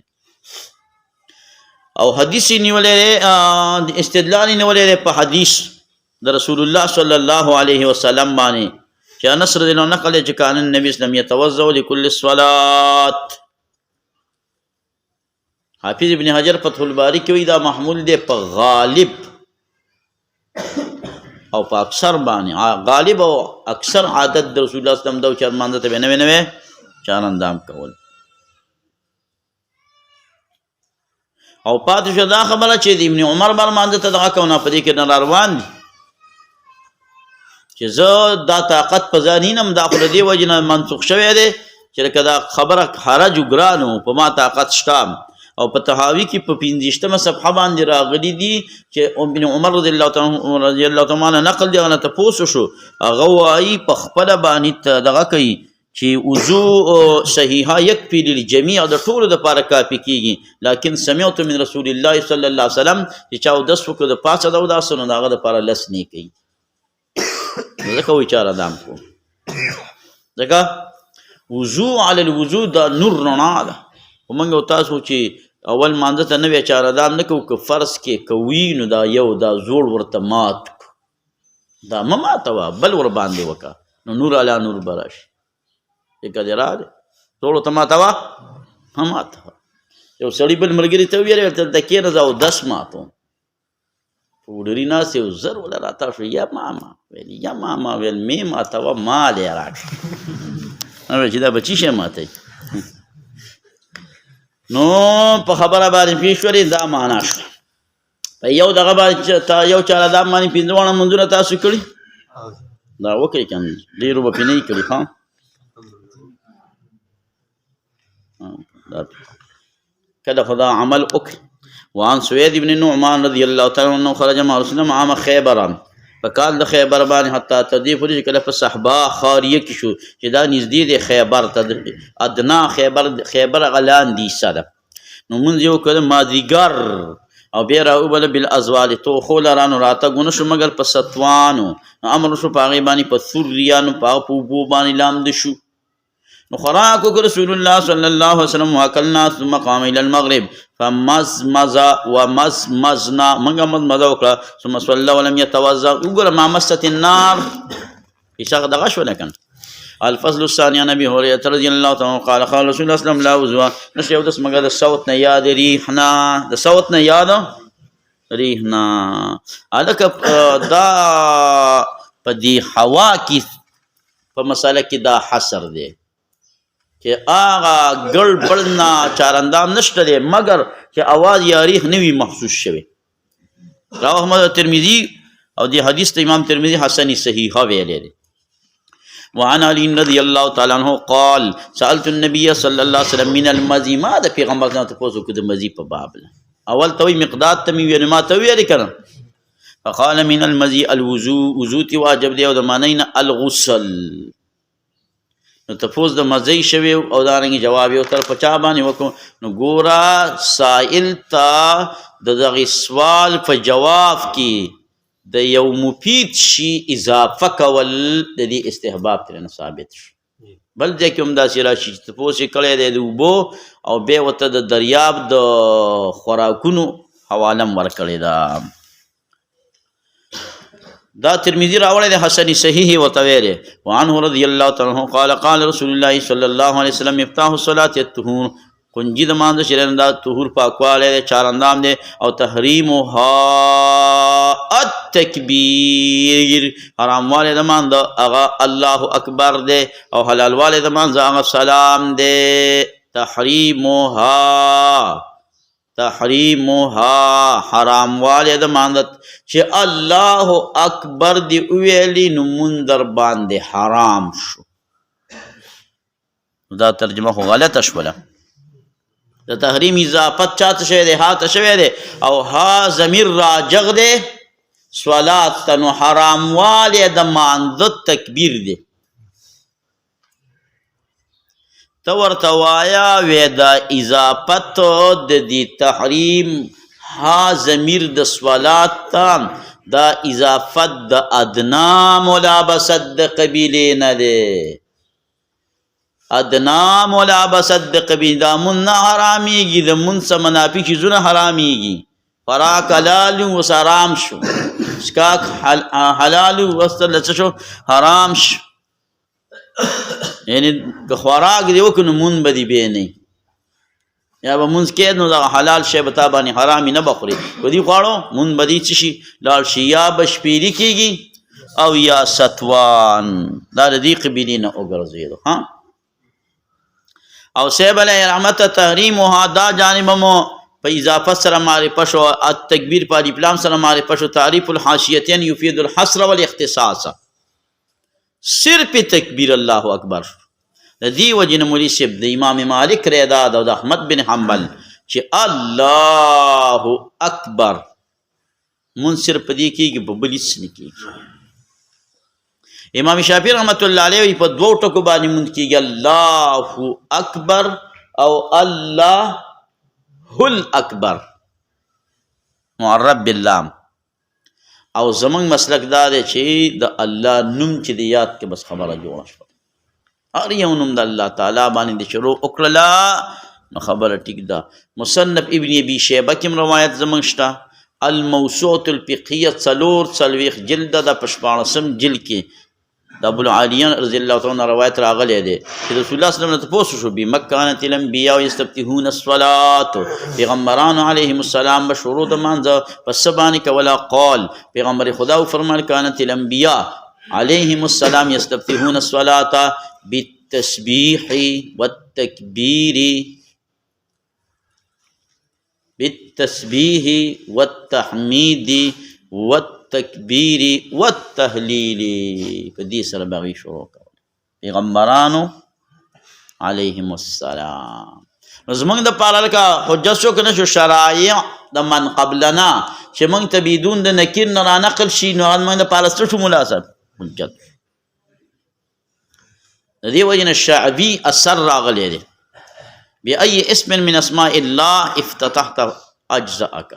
Speaker 1: او حدیث نیولې استدلال نیولې په حدیث د رسول الله صلی الله علیه وسلم باندې چې انس رضی الله عنه نقل چې کان النبي صلی الله علیه وسلم يتوضا لكل الصلاه. حافظ ابن حجر فتح الباری کې وی دا محمول دی په غالب او په اکثر باندې. غالب او اکثر عادت د رسول الله صلی الله علیه وسلم د چرمانده ته نوې نوې چارندام کول. او پاتې شو دا خبره چې د ابن عمر بر مانځه ته دغه کونه په دې کې نه روان دي چې چې زه دا طاقت په ځان نیم، دا خو د دې وجې نه منسوخ شوی دی چې لکه دا خبره حرج و ګران و په ما طاقت شته. او په طحاوي کې په 50مه صفحه باندې راغلي دي چې ابن عمر رضی الله تعالی عنه نقل دی، هغه تپوس شو، هغه وایي په خپله باندې دغه کوي چې وضو صحیحه یکفي للجمیع، د ټولو دپاره کافي کېږي. لیکن سمعت من رسول الله صلی الله علیه وسلم چې چا اودس وکړو د پاسه د اوداسه نو د هغه دپاره لس نیکۍ. ځکه وایي چا ردام کو، ځکه وضو علی الوضو دا نور رڼا ده. خو موږ او تاسو چې اول مانځه ته نوی چاره دام نه کوو، که فرض کې کوي نو دا یو دا زوړ ورته مات کړو، دا مه ماتوه، بل ور باندې وکړه نو نور علی نور به راشي. که دې راغلی زوړ ورته ماتوه هم ماتوه. یو سړي بل ملګري ته وویل ورته دلته کښېنه زه اودس ماتوم، په وډري ناست یو زر وله راته شو، یا ماما ویل یا ماما ویل مې ماتوه مال یې راکړه. چې دا به چی شی ماتوي؟ نو په خبره باندې پوه شولې، دا معنا شوه. په یو دغه باندې یو چاله دا باندې 5 واړه منځونه تاسو کړي، دا وکړئ که نه ډېرو به پرې نه یې کړي. ښه کله خو دا عمل وکړي. وعن سوید بن نعمان رضی الله تعالی عنه خرج مع رسول الله عام خیبر، په کال د خیبر باندې حتی تدې پورې چې کله په صحبا خاریه کې شو چې دا نږدې دی خیبر ته، ادنا خیبر هغه لاندې حصه ده. نو مونځ یې وکړه مازدیګر او بیا راوبله بالازوال، توخو لرانو راتګ ونه شو مګر په ستوانو. نو امر وشو په هغې باندې په ثریانو په هغه په اوبو باندې لامده شو. نو خوراک وکړ رسول الله صلی الله علیه وسلم واکلنا ثم قام الى المغرب فمزمز ومزمزنا، موږ مزمزه وکړه ثم صلى ولم يتوضا. وګوره ما مست النار هیڅ دغه شوله که نه. الفصل الثاني عن ابي هريره رضي الله تعالى قال قال رسول الله صلى الله عليه وسلم لا وضوء، نشته اودس مګر د صوت نه یاد ریحنا، د صوت نه یاد ریحنا. هلکه دا په دې هوا کې په مسله کې دا حصر دی چې هغه ګړ بړ نه چارندام نشته دی مګر چې اواز یا ریح نه وي محسوس شوی. رواه احمد ترمذي او دې حدیث ته امام ترمذي حسن صحیحه ویلی دی. وعن علي رضي الله تعالى عنه قال سألت النبي صلى الله عليه وسلم من المزي، ما د پیغمبر نه تاسو کو د مزي په باب اول توي مقدار ته مې ویل، ما ته ویل کنه. فقال من المزي الوضوء، وضو تی واجب دی او د معنی نه الغسل. نو تفوز د مزي شوی او دارنګ جواب یو طرف چا باندې وکړو. نو ګورا سائل تا د دغه سوال په جواب کې د یو مفید شي اضافه کول د دې استحباب ترنه ثابت شو. بل ځای کې هم داسې راشي چې تپوس یې کړی دی د اوبو او بیا ورته د دریاب د خوراکونو حواله هم ورکړې ده. دا ترمذي راوړی دی حسن صحیح ورته ویلی. وعنه رضی الله تعالی عنه قال قال رسول الله صلی الله علیه وسلم مفتاح الصلاة الطهور، کنجي د مانځه شریان دا طهور پاکوالی دی، چارندام دی. او تحریمها التکبیر، حراموالی د مانځه هغه الله اکبر دی او حلالوالی د مانځه هغه سلام دی. تحریمها حراموالی د مانځه چې الله اکبر دی وویلی نو مونږ در باندې حرام شو. دا ترجمه خو غلطه شوله. د تحریم اضافت چاته شوی دی؟ ها ته شوی دی او ها ضمیر راجغ دی صلات ته، نو حراموالی د مانځه تکبیر دی. ته ورته وایه وی دا اضافت د دې تحریم ها ضمیر د صلات ته دا اضافت د ادنا ملابست د قبیلې نه دی. ادنا ملابست د قبیلې دا مون نه حرامیږي، د مون څه منافي چیزونه حرامیږي. خوراک حلال اوس حرام شو، څښاک حلال اوس څه شو؟ حرام شو. یعنی که خوراک دی وکړو نو مون به دې بې نه یا به مونځ کې نو دغه حلال شی به تا باندې حرامې نه به خوري. که دې خواړو مون به دې څه شي لاړ شي، یا به شپېلي کېږي او یا ستوان، دا د دې قبیلې نه وګرځېدو. او صاحب علیه رحمت تحریمها دا جانب مو په اضافت سره معرفه شو، التکبیر په الف لام سره معرفه شو. تعریف الحاشیتین یفید الحصر والاختصاص، صرف تکبیر الله اکبر. د دې وجې نه مولوي صاحب د امام مالک رایه دا ده او د احمد بن حنبل چې الله اکبر مونځ صرف په دې کېږي، په بل هېڅ نه کېږي. امام شافعي رحمت الله علیه په دوو ټکو باندې مونځ کېږي، الله اکبر او الله الاکبر معرب باللام. او زمونږ مسلک دا دی چې د الله نوم چې د یاد کې بس خبره جوړه شوه، هر یو نوم د الله تعالی باندې د شروع وکړله نو خبره ټیک ده. مصنف ابن ابي شیبه کې روایت زمونږ شته، الموسوعة الفقهیه 4 جلده ده، په 14 جلد کې د ابو العالیان رضی الله تعالی عنہ روایت راغلی دی چې رسول الله صلی الله علیه وسلم ته پوښتنه شو بما كانت الانبیاء یستفتحون الصلاة، پیغمبرانو علیهم السلام به شروع د مانځه په څه باندې کوله؟ قال پیغمبر خدا وفرمایل كانت الانبیاء علیهم السلام یستفتحون الصلاة بالتسبیح والتکبیر بالتسبیح والتحمید والتکبیر والتهلیل. په دې سره به هغوی شروع کوله پیغمبرانو علیهم السلام. نو زمونږ دپاره لکه حجت شو که نه شو شرایع د من قبلنا چې موږ ته بدون د نکیر نه رانقل شي، نو هغه زمونږ دپاره څه شو ملا صاحب؟ حجت. د دې وجې نه شعبي اثر راغلی دی، بأي اسم من اسماء الله افتتحت اجزاءک.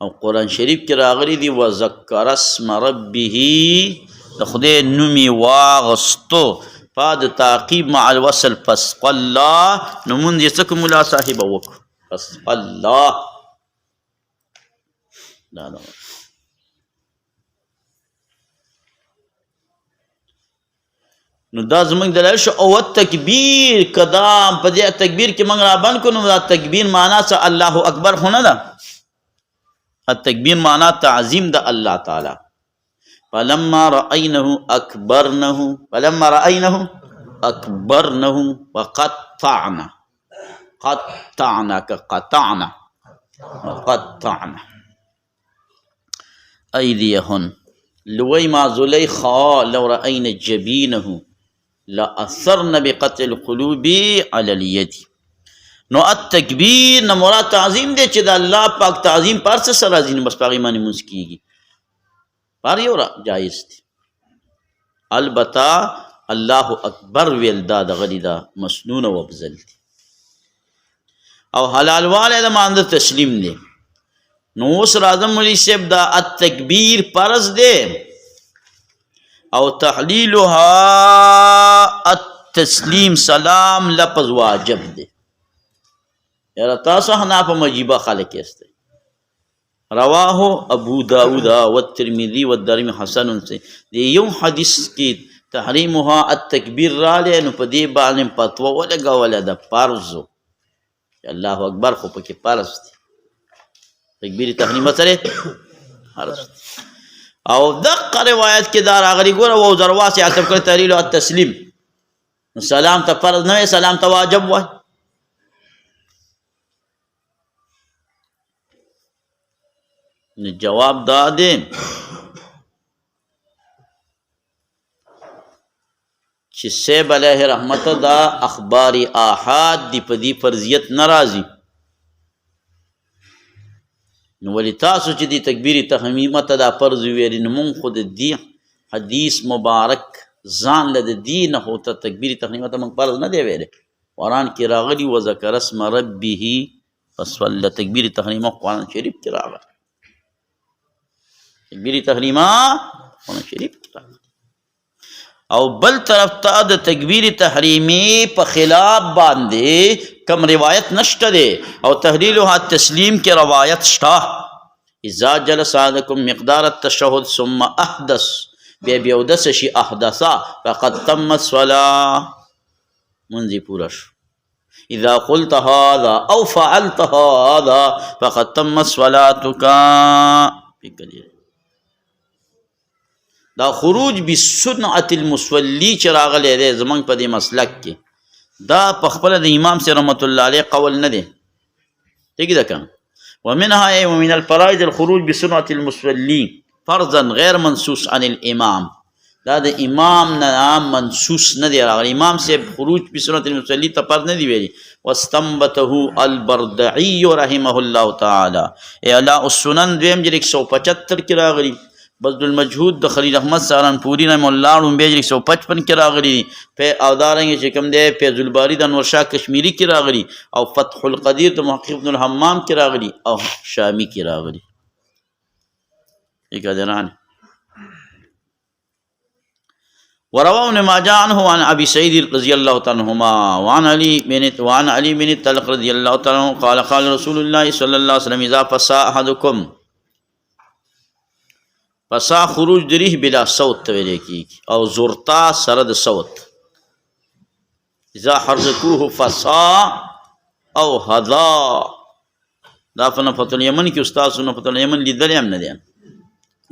Speaker 1: او قرآن شریف کې راغلی دی وذکر اسم ربه، د خدای نوم یې واغستو پا د تعقیب مع الوصل فسق الله. نو مونځ یې څه کړو ملا صاحبه؟ وکړو فسق الله. نو دا زمونږ دلایل شو. او تکبیر کدام په دې تکبیر کې موږ رابند کړو، نو دا تکبیر معنا څه؟ الله اکبر خو نه ده، التکبیر معنا تعظیم د الله تعالی. فلما رأینه اکبرنه، فلما رأینه اکبرنه وقطعنا، قطعنا كقطعنا وقطعنا ایدیهن. لوی ما زلیخا لو رأین جبینه لأثرن بقطع القلوب على اليد. نو التکبیر نه مراد تعظیم دی چې د الله پاک تعظیم پر څه سره راځي، نو بس په هغې باندې مونځ کېږي، پر یو جایز دی. البته الله اکبر ویل دا دغه دی، دا مسنون او افضل دی. او حلال والی د مانځه تسلیم دی. نو اوس راځم مولوي صاحب دا التکبیر فرض دی او تحلیلها التسلیم سلام لفظ واجب دی. یاره تاسو حناف مجیبه خلق یسته. رواه ابو داود والترمذی والدارمی حسن سے دی یو حدیث کی تحریمها التکبیر را لے، نو په دې باندې فتوا ولګوله د فرضو. الله اکبر خو پکې فرض دی، تکبیر تحریم سره فرض دی. او دغه روایت کې دا راغلی ګوره و ذرواسی عطف کړی تحلیل او تسلیم. نو سلام ته فرض نه وي، سلام ته واجب وای. جواب دا دی چې سیب علیه رحمت دا اخبار آحاد دی، په دې فرضیت ناراضي. نو ولی تاسو چې دی تکبیر تحمیمه ته دا فرض ویلی، نو مونږ خو د دې حدیث مبارک ځان له د دې نه خو ته تکبیر تحمیمه ته مونږ فرض نه دی ویلی. قرآن کې راغلی وذکر اسم ربه فصلی، تکبیر تحریمه قرآن شریف کې راغلی، تکبیر تحریمه قرآن شریف کې راغلی. او بل طرف ته د تکبیر تحریمی په خلاف باندې کم روایت نشته دی، او تحلیلها تسلیم کې روایت شته. اذا جلس احدکم مقدار التشهد ثم احدث، بیا اودس شي احدثا فقد تمت الصلاه، منځي پوره شو. اذا قلت هذا او فعلت هذا فقد تمت صلاتك. دا خروج بسنت المصلی چې راغلی دی زمونږ په دې مسلک کې، دا په خپله د امام سی رحمت الله علیه قول نه دی، ٹھیک ده که. ومنها ومن الفرائض الخروج بسنت المصلی، فرضا غیر منصوص عن الامام، دا د امام نه منصوص نه دی راغلی، امام صاحب خروج په سنت المصلی ته فرض نه دی ویلي. واستنبته البردعي رحمه الله تعالی، اعلاء السنن دویم جلد 175 کې راغلی. بذل المجهود د خلیل احمد سهارنپوري رحمه الله لومبی جلد 155 کې راغلی. او دارنګه چې کوم دی فیض الباری د انور شاه کشمیری کې راغلی، او فتح القدیر د محقق ابن الحمام کې راغلی، او شامی کې راغلی. قادران ورواه ابن ماجه عنه عن ابي سعيد رضي الله تعالى عنهما وعن علي بن طلق رضي الله تعالى عنه قال قال رسول الله صلى الله عليه وسلم اذا فسا احدكم، فسا خروج دریح بلا صوت تویل کی، او زورتا سرد صوت. اذا حرزقوه فسا او هذا، دا فنفت الیمن کی استاد نفت الیمن لیدل هم نه دی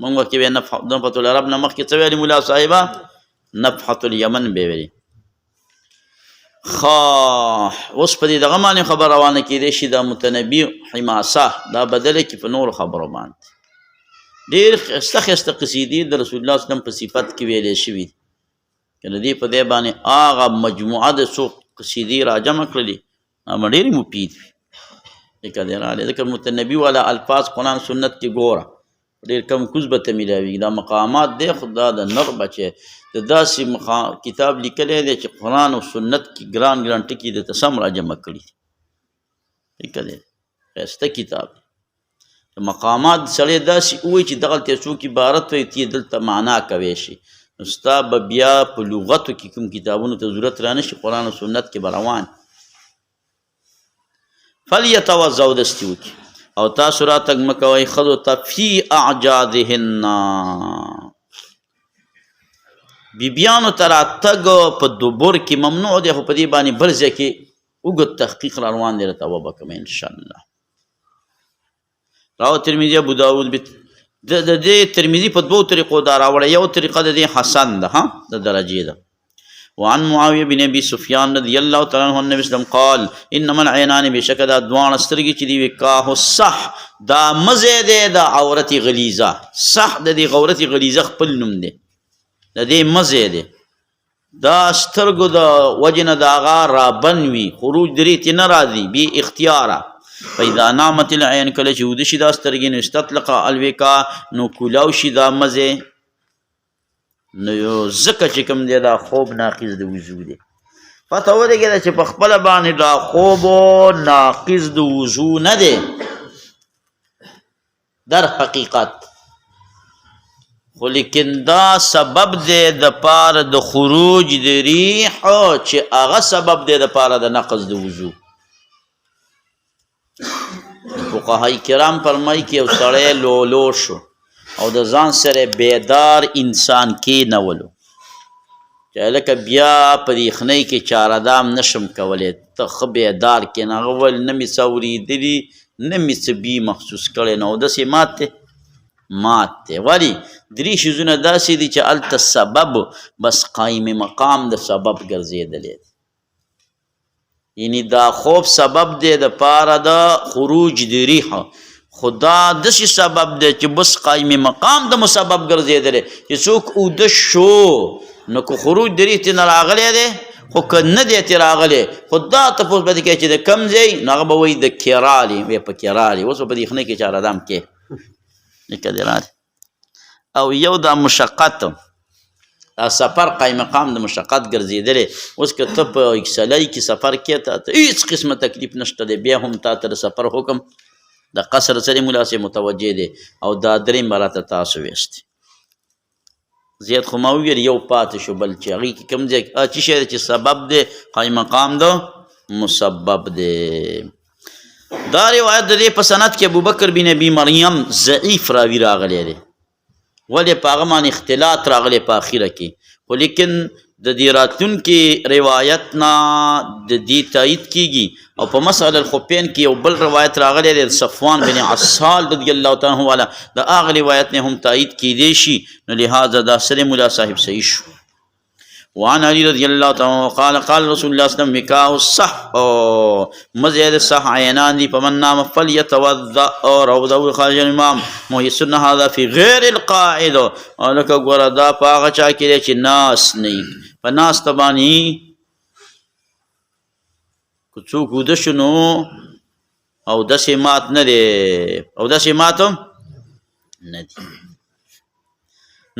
Speaker 1: مونږ کې به نفحت العرب نه مخکې څه ویلي مولا صاحبه؟ نفحت الیمن به ویلي. اوس په دې دغه باندې خبر روانه کېدی شي دا متنبي حماسه دا بدله کړي په نورو خبرو باندې. ډېر ښایسته ښایسته قصیدې د رسول الله صلی الله علیه وسلم په صفت کې ویلې شوي دي، که د دې په دې باندې هغه مجموعه د څو قصیدې راجمع کړلې هغه ډېرې مفید وي. ځکه متنبي والا الفاظ قرآن سنت کې ګوره ډېر کم کوز به ته میلاوي. دا مقامات دی خو دا د نر بچی د داسې کتاب لیکلی دی چې قرآن او سنت کې ګران ګران ټکي د ته سم را جمع کړي دي. ښایسته کتاب دی. مقامات سړی داسې ووایي چې دغلته څوک عبارت وایي ته یې دلته معنا کوی شي، نو ستا به بیا په لغتو کې کوم کتابونو ته ضرورت را نه شي، قرآن او سنت کې به روان. فلیتوضؤ دستي وکړي او تاسو راتګ مه کوئ ښځو ته فی اعجازهن، بیبیانو ته راتګ په دبر کې ممنوع دی، خو په دې باندې بل ځای کې اوږد تحقیق را روان دی، راته وبکم انشاءالله. راو ترمذي ابو داود د دې ترمذي په دوو طریقو دا راوړی، یو طریقه د دې حسن ده د درجې ده. وعن معاویه بن ابي سفیان رضی الله تعالی عنہ النبي صلی الله علیه وسلم قال انما العینان بشک دا دواړه سترګې چې دي وکاه الصح، دا مزه دی د عورت غلیظه. صح د دې عورت غلیظه خپل نوم دی، د دې مزه دی. دا سترګو د وجنه د هغه رابن وي، خروج درې ته نه راځي بی اختیاره. فاذا نامت العین، کله چې وده شي دا سترګې نو استطلق الوکا، نو کولاو شي دا مزه. نو ځکه چې کوم دی دا خوب ناقض د وضو دی. پته ولګېده چې په خپله باندې دا خوب ناقض د وضو نه دی در حقیقت، خو لیکن دا سبب دی د پاره د خروج د ریح، چې هغه سبب دی د پاره د نقض د وضو. فقهای کرام فرمایي که یو سړی لولو شو او د ځان سره بیدار انسان کېنولو، چې هلکه بیا په دې یخنۍ کې چارهدام نشم کولی، ته ښه بیدار کېنه. هغه وویل نه مې څه اورېدلي نه مې څه بي محسوس کړی، نو اودس یې مات دی، مات دی. ولې؟ درې شیزونه داسې دي چې هلته سبب بس قایم مقام د سبب ګرځېدلی دی، یعنی دا خوب سبب دی د پاره د خروج د ریح، خدا داسې سبب دی چې بس قایم مقام د مسبب ګرځېدلی، چې څوک اوده شو نو که خروج د ریح ترې نه راغلی دی، خو که نه دی ترې راغلی، خو دا تپوس به دې کوي چې د کوم ځای، نو هغه به وایي د کرالي، وایي په کرالي. اوس به په دې یخنۍ کې چارهدام کې لکه دې راځي. او یو دا مشقت، دا سفر قایم مقام د مشقت ګرځېدلی. اوس که ته په اکسلۍ کې سفر کې ته هېڅ قسمه تکلیف نشته دی، بیا هم تا ته د سفر حکم د قصر سره مناسب متوجه دی، او دا درې مراته تاسو ویستې. زیات خو ما وویل یو پاتې شو، بل چې هغې کې کوم ځای چې شی دی چې سبب دی قایم مقام د مسبب دی. دا روایت د دې په سند کې ابوبکر بن ابي مریم ضعیف راوي راغلی دی، ولې په هغه باندې اختلاط راغلی په اخره کې، خو لیکن د دې راتلونکي روایت نه د دې تایید کیږي. او په مسأله الخفین کې یو بل روایت راغلی دی د صفوان بن عسال رضی الله تعالی عنه والا، د هغه روایت نه هم تایید کیدی شي، نو لہذا دا سره مولا صاحب صحیح شو. وعن علي رضی اللہ تعالی عنہ قال قال رسول الله صلی الله علیه وسلم مکاء الصح او مزید صح عینان دی فمن نام فلیتوضا اور او خارج الامام محسن هذا فی غیر القاعد او لک ګوردا پاغه چا کې چې ناس نه پناس تبانی کوڅو کو د شنو او دسې مات نه دی او دسې ماتم نه دی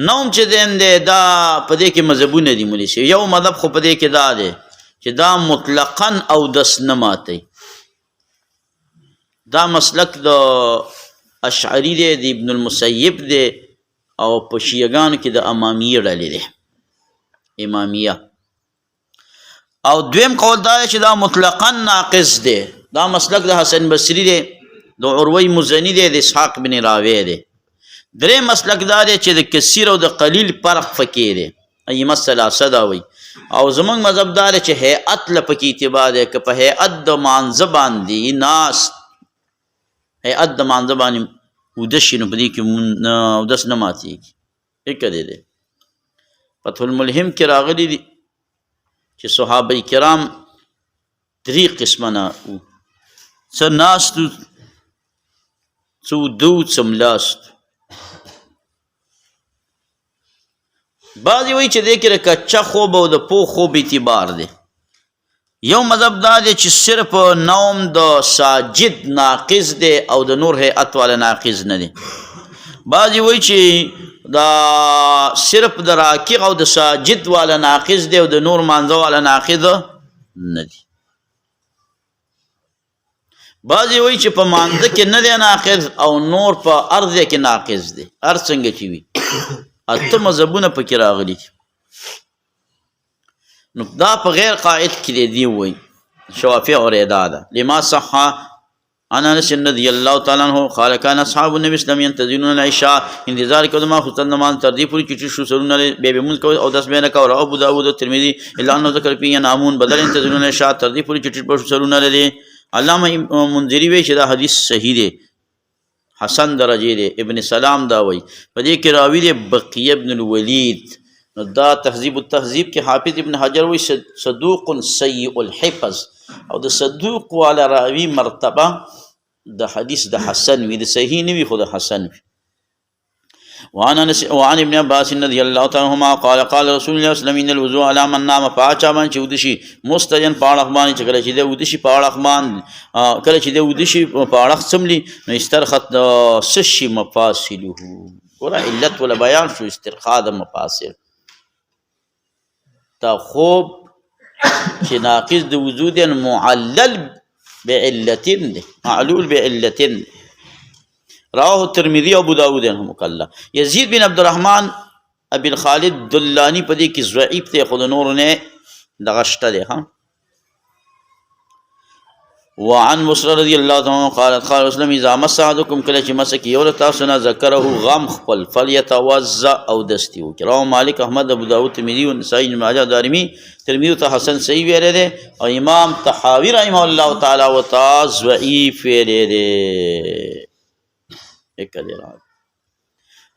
Speaker 1: نوم چې دین دی دا په دې کې مذهبونه دي مولي شي یو مذهب خو په دې کې دا دی چې دا مطلقاً او دس نه ماتي دا مسلک د اشعری دی د ابن المسیب دی او په شیعګانو کې د امامیه ډلې دی امامیه او دویم قول دا چې دا مطلقاً ناقص دی دا مسلک د حسن بصری دی د عروی مزنی دی د اسحاق بن راوی دی درې مسلک دا دی چې د کثیر او د قلیل فرق فکې دی ائمه ثلاثه دا وایي او زمونږ مذهب دا دی چې هیئت له پکې اعتبار دی که په هیئت د مانځه باندې ناست هیئت د مانځه باندې اوده شي نو په دې کې اودس نه ماتېږي فکر دی دی فتح الملهم کې راغلي دي چې صحابه کرام درې قسمه نه څه ناستو څه اوده څه ملاستو بعضی وایي چې دې کې د کچه خوب او د پوخ خوب اعتبار دی یو مذهب دا دی چې صرف نوم د ساجد ناقص دی او د نور هیئت والا ناقص نه دی بعضی وایي چې دا صرف د راکع او د ساجد والا ناقص دی او د نور مانځه والا ناقص نه دی بعضی وایي چې په مانځه کې نه دی ناقص او نور په ارض کې ناقص دی هر څنګه چې وي اته مذهبونه پکې راغلي نو دا په غیر قاعد کې دی وایي شوافی اور اعداد لما صح عن انس رضی الله تعالی عنہ قال كان اصحاب النبي صلی الله علیه وسلم ينتظرون العشاء انتظار کوي ما خصوصا نماز تر دې پوری چې شو سرونه به به مون کوي او 10 بینه کا او ابو داود او ترمذی الا انه ذکر فی نامون بدل ينتظرون العشاء تر دې پوری چې په سرونه لري علامه منذری وی چې دا حدیث صحیح دی حسن درجه دی ابن سلام دا وی په دې کې راوی دی بقیه ابن الولید نو دا تهذیب التهذیب کې حافظ ابن حجر وی صدوق سیء الحفظ او د صدوق والا راوی مرتبه د حدیث د حسن وی د صحیح نه وی خو د حسن وی وعن ابن عباس رضی الله تعالی عنهما قال قال رسول الله صلی الله علیه وسلم ان الوضوء على من نام فاچا من چې ودشي مستجن پاړه باندې چې کله چې د ودشي پاړه باندې کله چې د ودشي پاړه سملی نو استرخت سشي مفاصله ګوره علت ولا بیان شو استرخاء د مفاصل تا خوب چې ناقص د وجود معلل بعلتين معلول بعلتين رواه الترمذی ابو داود رحمه الله یزید بن عبد الرحمن ابي الخالد دلانی په دې کې ضعیف ته خود نور نه دغشته ده ها وعن مسر رضی الله تعالی قال قال رسول اذا مس احدكم كل شيء مسك يول تاسو نه ذکره غم خپل فليتوضا او دستی وکړه مالک احمد ابو داود ترمذی او نسائی ماجه دارمی ترمذی ته حسن صحیح ویل دي او امام طحاوی رحمه الله تعالی و تا ضعیف ویل دي ایک دی راځي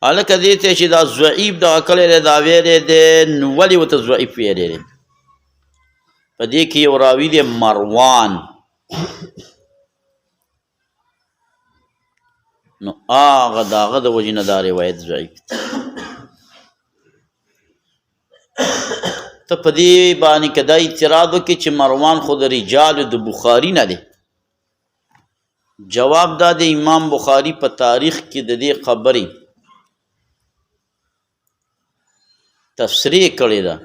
Speaker 1: الکه دې ته چې دا ضعیف د عقل له دا ویلې دي نو ولي وته ضعیف ویلې دي په دې کې یو راوی دی مروان نو هغه داغه د وجنه دا روایت ضعیف ته په دې باندې کدا اعتراض وکړي چې مروان خود رجال د بخاری نه دی جواب دا د امام بخاری په تاریخ کې د دې خبرې تفسیر کړی دا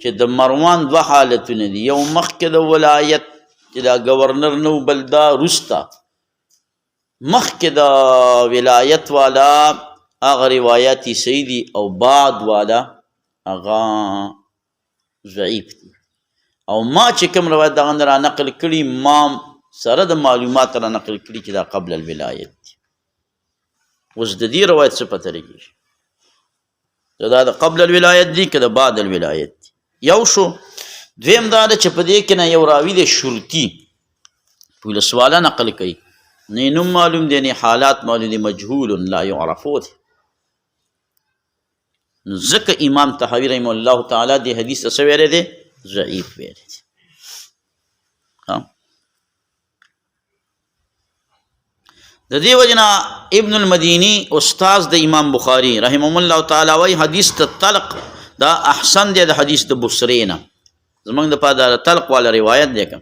Speaker 1: چې د مروان دوه حالتونه دي یو مخکې د ولایت چې دا گورنر نو بل دا رستا مخکې د ولایت والا هغه روایتي صحیح دي او بعد والا هغه ضعیف دي او ما چې کوم روایت دغه را نقل کړي ما سره د معلومات را نقل کړي چې دا قبل الولایت دي اوس د دې روایت څه پته لګي دا د قبل الولایت دي که د بعد الولایت دي یو شو دویم دا چې په دې کې نه یو راوي د شرطي پولیس والا نقل کوي نه نوم معلوم دي نه حالات معلوم دي مجهول لا يعرفو ځکه امام طحاوي رحمه الله تعالی دې حدیث ته څه ویلی دی ضعیف ویلی دی د دې وجنه ابن المدینی استاذ د امام بخاری رحمه الله تعالی وایي حدیث ته طلق دا احسن دی د حدیث د بصرې نه زمونږ دپاره د طلق والا روایت دی که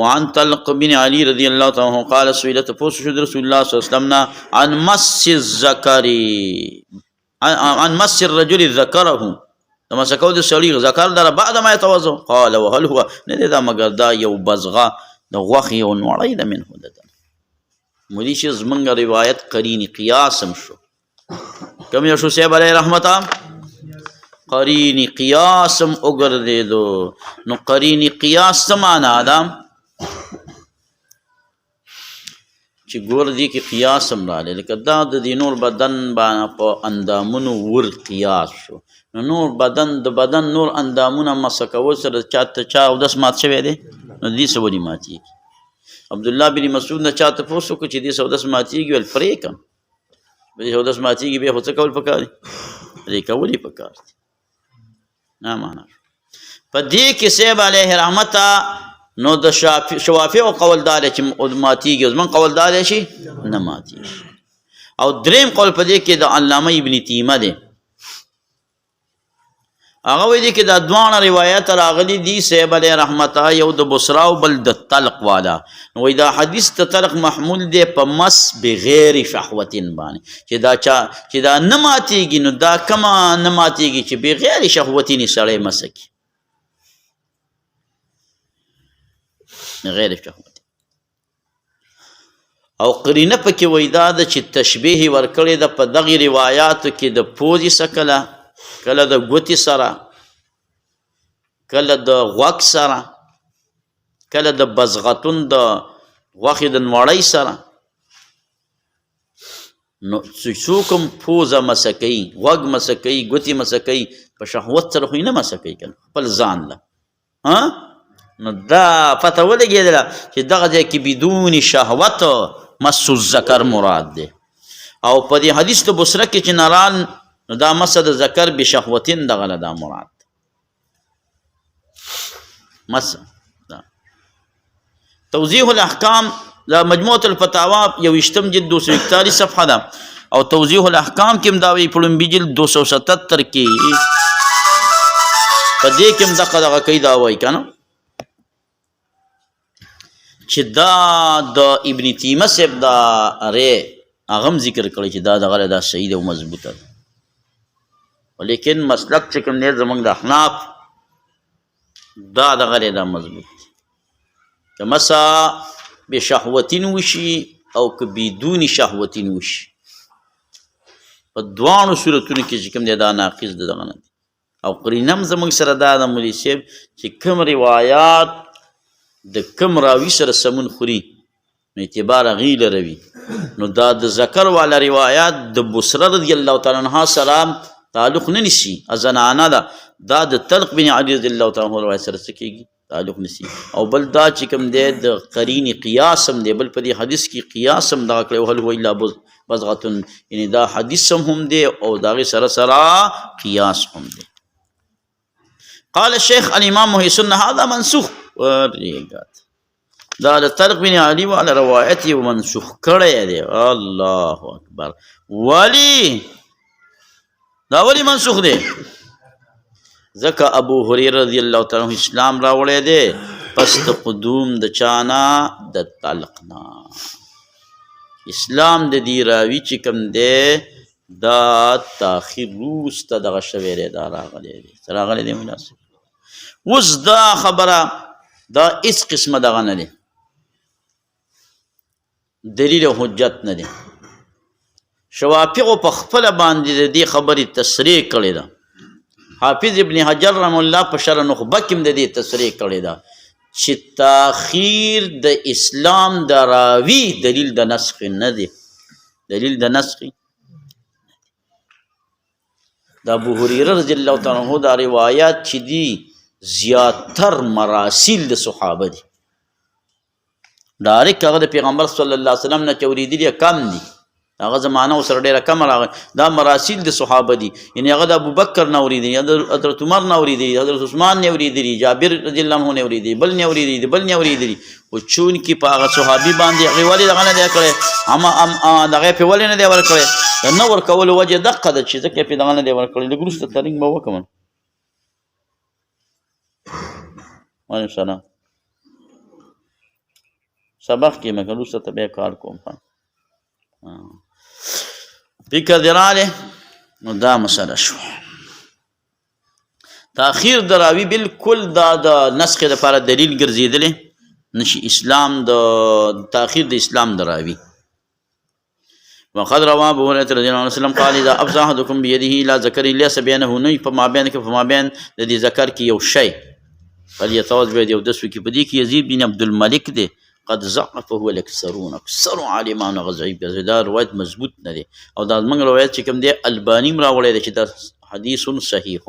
Speaker 1: وعن طلق بن علي رضي الله تعالى عنه قال سئل تفوس رسول الله صلى الله عليه وسلم عن مس الذكر عن مس الرجل ذكره لما سكوا د سړي ذکر در بعد ما يتوضا قال وهل هو نه دا مگر دا یو بزغه د غوښې او نوړی د منه ده مولي چې زمونږ روایت قرینی قیاسم شو کوم یو شو صاحب علیه رحمته قرینی قیاسم وګرځېدو نو قرینی قیاس څه معنا ده چې ګور دي کې قیاس هم راغلی لکه دا د دې نور بدن باندې په اندامونو ور قیاس شو نو نور بدن د بدن نور اندامونه مسه کول سره چا اودس مات شوی دی نو دې څه ولې ماتېږي عبدالله بن مسعود نه چا تپوس وکړو چې دې څه اودس ماتېږي ویل پرې کړم دې اودس ماتېږي بیا خو څه کول پکار دي پرې کول یې پکار دي نه معنا په دې کې صاحب علیه رحمته نو د شوافیو قول دا دی چې ماتېږي زمونږ قول دا دی چې نه ماتېږي او دریم قول په دې کې د علامه ابن تیمه دی هغه وایي دي کې دا دواړه روایت راغلي دي صاحب علیه رحمته یو د بصره او بل د طلق والا نو وایي دا حدیث د طلق محمول دی په مس بغیر شهوتین باندې چې دا نه ماتېږي نو دا کمه نه ماتېږي چې بغیر شهوتین سړی مسه کي غیر شهوت او قرینه پکې وایي دا ده چې تشبیه ورکړې ده په دغې روایاتو کې د پوزې څه کله د ګوتې سره کله د غوږ سره کله د بزغتون د غوښې د نوړۍ سره نو څوک هم پوزه مسه کوي غوږ مسه کوي ګوتې مسه کوي په شهوت سره خو یې نه مسه کوي که خپل ځان له نو دا پته ولګېدله چې دغه ځای کې بدون شهوت مس الذکر مراد دی او په دې حدیث د بصره کې چې نرال نو دا مس د ذکر بشهوتین دغه له دا مراد مس توضیح الاحکام دا مجموعة الفتاوا 21 جلد 241 صفحه ده او توضیح الاحکام کې هم دا وایي په لومبي جلد 277 کې په دې کې هم دغه کوي دا وایي که نه چې دا د ابن تیمه صاحب دا ری هغه هم ذکر کړی چې دا دغه دا صحیح ده او مضبوطه ده ولیکن مسلک چې کوم دی زموږ د احناف دا دغه دا مضبوط دی که مسا بشهوتین وشي او که بدون شهوتین وشي په دواړو صورتونو کې چې کوم دی دا ناقص ده دغه نه دی او قرینه هم زموږ سره دا د مولوي صاحب چې کوم روایات د کم راوي سره سمون خوري نو اعتبار هغې لروي نو دا د ذکر والا روایات د بصره رضی الله تعالی عنها سره تعلق نه نیسي زنانه ده دا د طلق بن علي رضی الله تعالی عنه روایت سره څه کېږي تعلق نیسي او بل دا چې کوم دی د قرینې قیاس هم دی بل په دې حدیث کې قیاس هم دغه کړی هل هو الا بضغتن یعنی دا حدیث هم دی او د هغې سره قیاس هم دی قال الشيخ الامام محي السنه هذا منسوخ دا د طلق بن علي وعلى روایتي منسوخ کړی دی الله اکبر دا ولی منسوخ دی ځکه ابو هريره رضی الله تعالی عنہ اسلام راوړی دی پس د قدوم د چانا د طلق نه اسلام د دې راوي چې کوم دی دا تاخیر وروسته دغه شوی دی دا راغلی دی مناسب اوس دا خبره دا هیڅ قسمه دغه نه دی دلیل او حجت نه دی شوافیعو په خپله باندې د دې خبرې تصریح کړې ده حافظ ابن حجر رحم الله په شرح نخبه کې هم د دې تصریح کړې ده چې تاخیر د اسلام د راوي دلیل د نسخ نه دی دلیل د نسخ د ابو هريره رضی الله تعالی عنہ دا روایات چې دي زیاتر مراسیل د صحابه دي ډایرکټ هغه د پیغمبر صلی الله علیه وسلم نه چې اورېدلي کم دي هغه زمانه ورسره ډېره کمه راغی. دا مراسیل د صحابه دي، یعنې هغه د ابوبکر نه اورېدلي، حضرت عمر نه اورېدلي، حضرت عثمان نه اورېدلي، جابر رضی الله عنه نه اورېدلي، بل نه اورېدلي، بل نه اورېدلي. خو چونکې په هغه صحابي باندې هغې ولې دغه نه دی کړی، دغه یې پرې ولې نه دی ورکړی، د نه ورکولو وجه دقه ده چې ځکه یې پرې دغه نه دی ورکړی. لږ وروسته ترنګ به وکړم. وعلیکم السلام. سبق کې مې وروسته ته بیا کار کوم. فکر دې راغلی، نو دا مسله شوه. تاخیر د راوي بالکل دا د نسخې دپاره دلیل ګرځېدلی نشي. اسلام د تاخیر د اسلام د راوي. وقد روى ابو هريره رضي الله عنه وسلم قال اذا افزع احدكم بيده الى ذكره ليس بينه ني په مابین کې په مابین د دې ذکر کې یو شی فليتوضا بيده او دسو کې په دې کې يزيد بن عبد الملك دی قد ضعفه الاكثرون، اکثر عالمان غضعیف دا روایت مضبوط نه دی. او دا زموږ روایت چې کوم دی الباني م راوړی دی چې دا حدیث صحیح.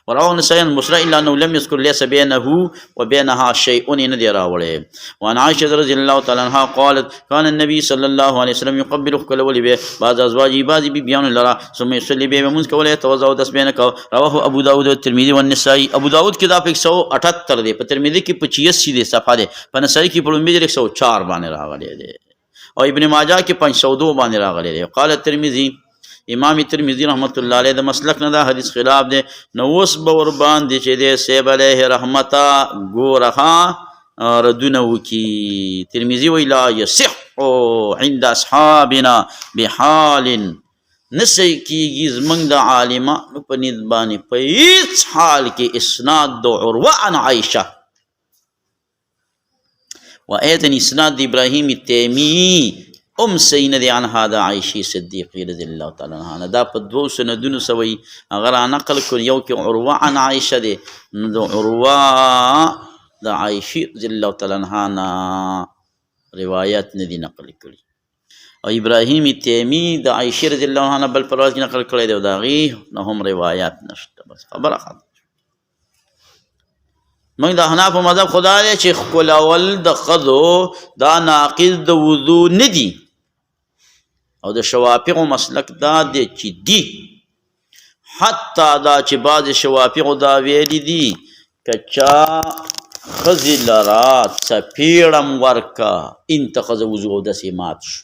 Speaker 1: ورواه النسائي عن مسرع الا انه لم يذكر ليس بينه وبينها شيء ندي راوله. وعن عائشه رضي الله تعالى عنها قالت كان النبي صلى الله عليه وسلم يقبل كل ولي بعض ازواجه بعض بيبيان لرا ثم يصلي به منذ كوله توضا تسبيحك. رواه ابو داود والترمذي والنسائي. ابو داود کې دا 178 دی، په ترمذی کې 85 دی صفحه دی، په نسائی کې په 104 باندې راغلی دی، او ابن ماجه کې 502 باندې راغلی دی. قال الترمذي امام ترمذی رحمت الله علیه د مسلک نه دا حدیث خلاف دی. نو اوس به ور باندې چې دی سیب علیه رحمته ګورخه ردونه وکي. ترمذی وی لا یصح عند اصحابنا بحال، نسی کیږي زمونږ د عالمانو په نسبت باندې په هېڅ حال کې اسناد د عروه عن عایشه و ایضا اسناد د ابراهیم التیمی سین دی عنها د عایشې صدیقې رضی الله تعالی عنها. دا په 2 سندونو سوی هغه را نقل کړ، یو کې عروه عن عایشه دی، نو د عروه د عایشې رضی الله تعالی عنها نه روایت نه دي نقل کړي، او ابراهیم تیمی د عایشې رضی الله عنها نه بل پرواز کې نقل کړی دی، او د هغې نه هم روایت نشته. بس خبره ختمه. موږ د احنافو مذهب خدا دی چې ښکلول د ښځو دا ناقض د وضو نه دي، او د شوافعو مسلک دا دی چې دي. حتی دا چې بعضې شوافعو دا ویلي دي که چا ښځې لره څپېړم ورکه انته ښځه وضو اودسې مات شو،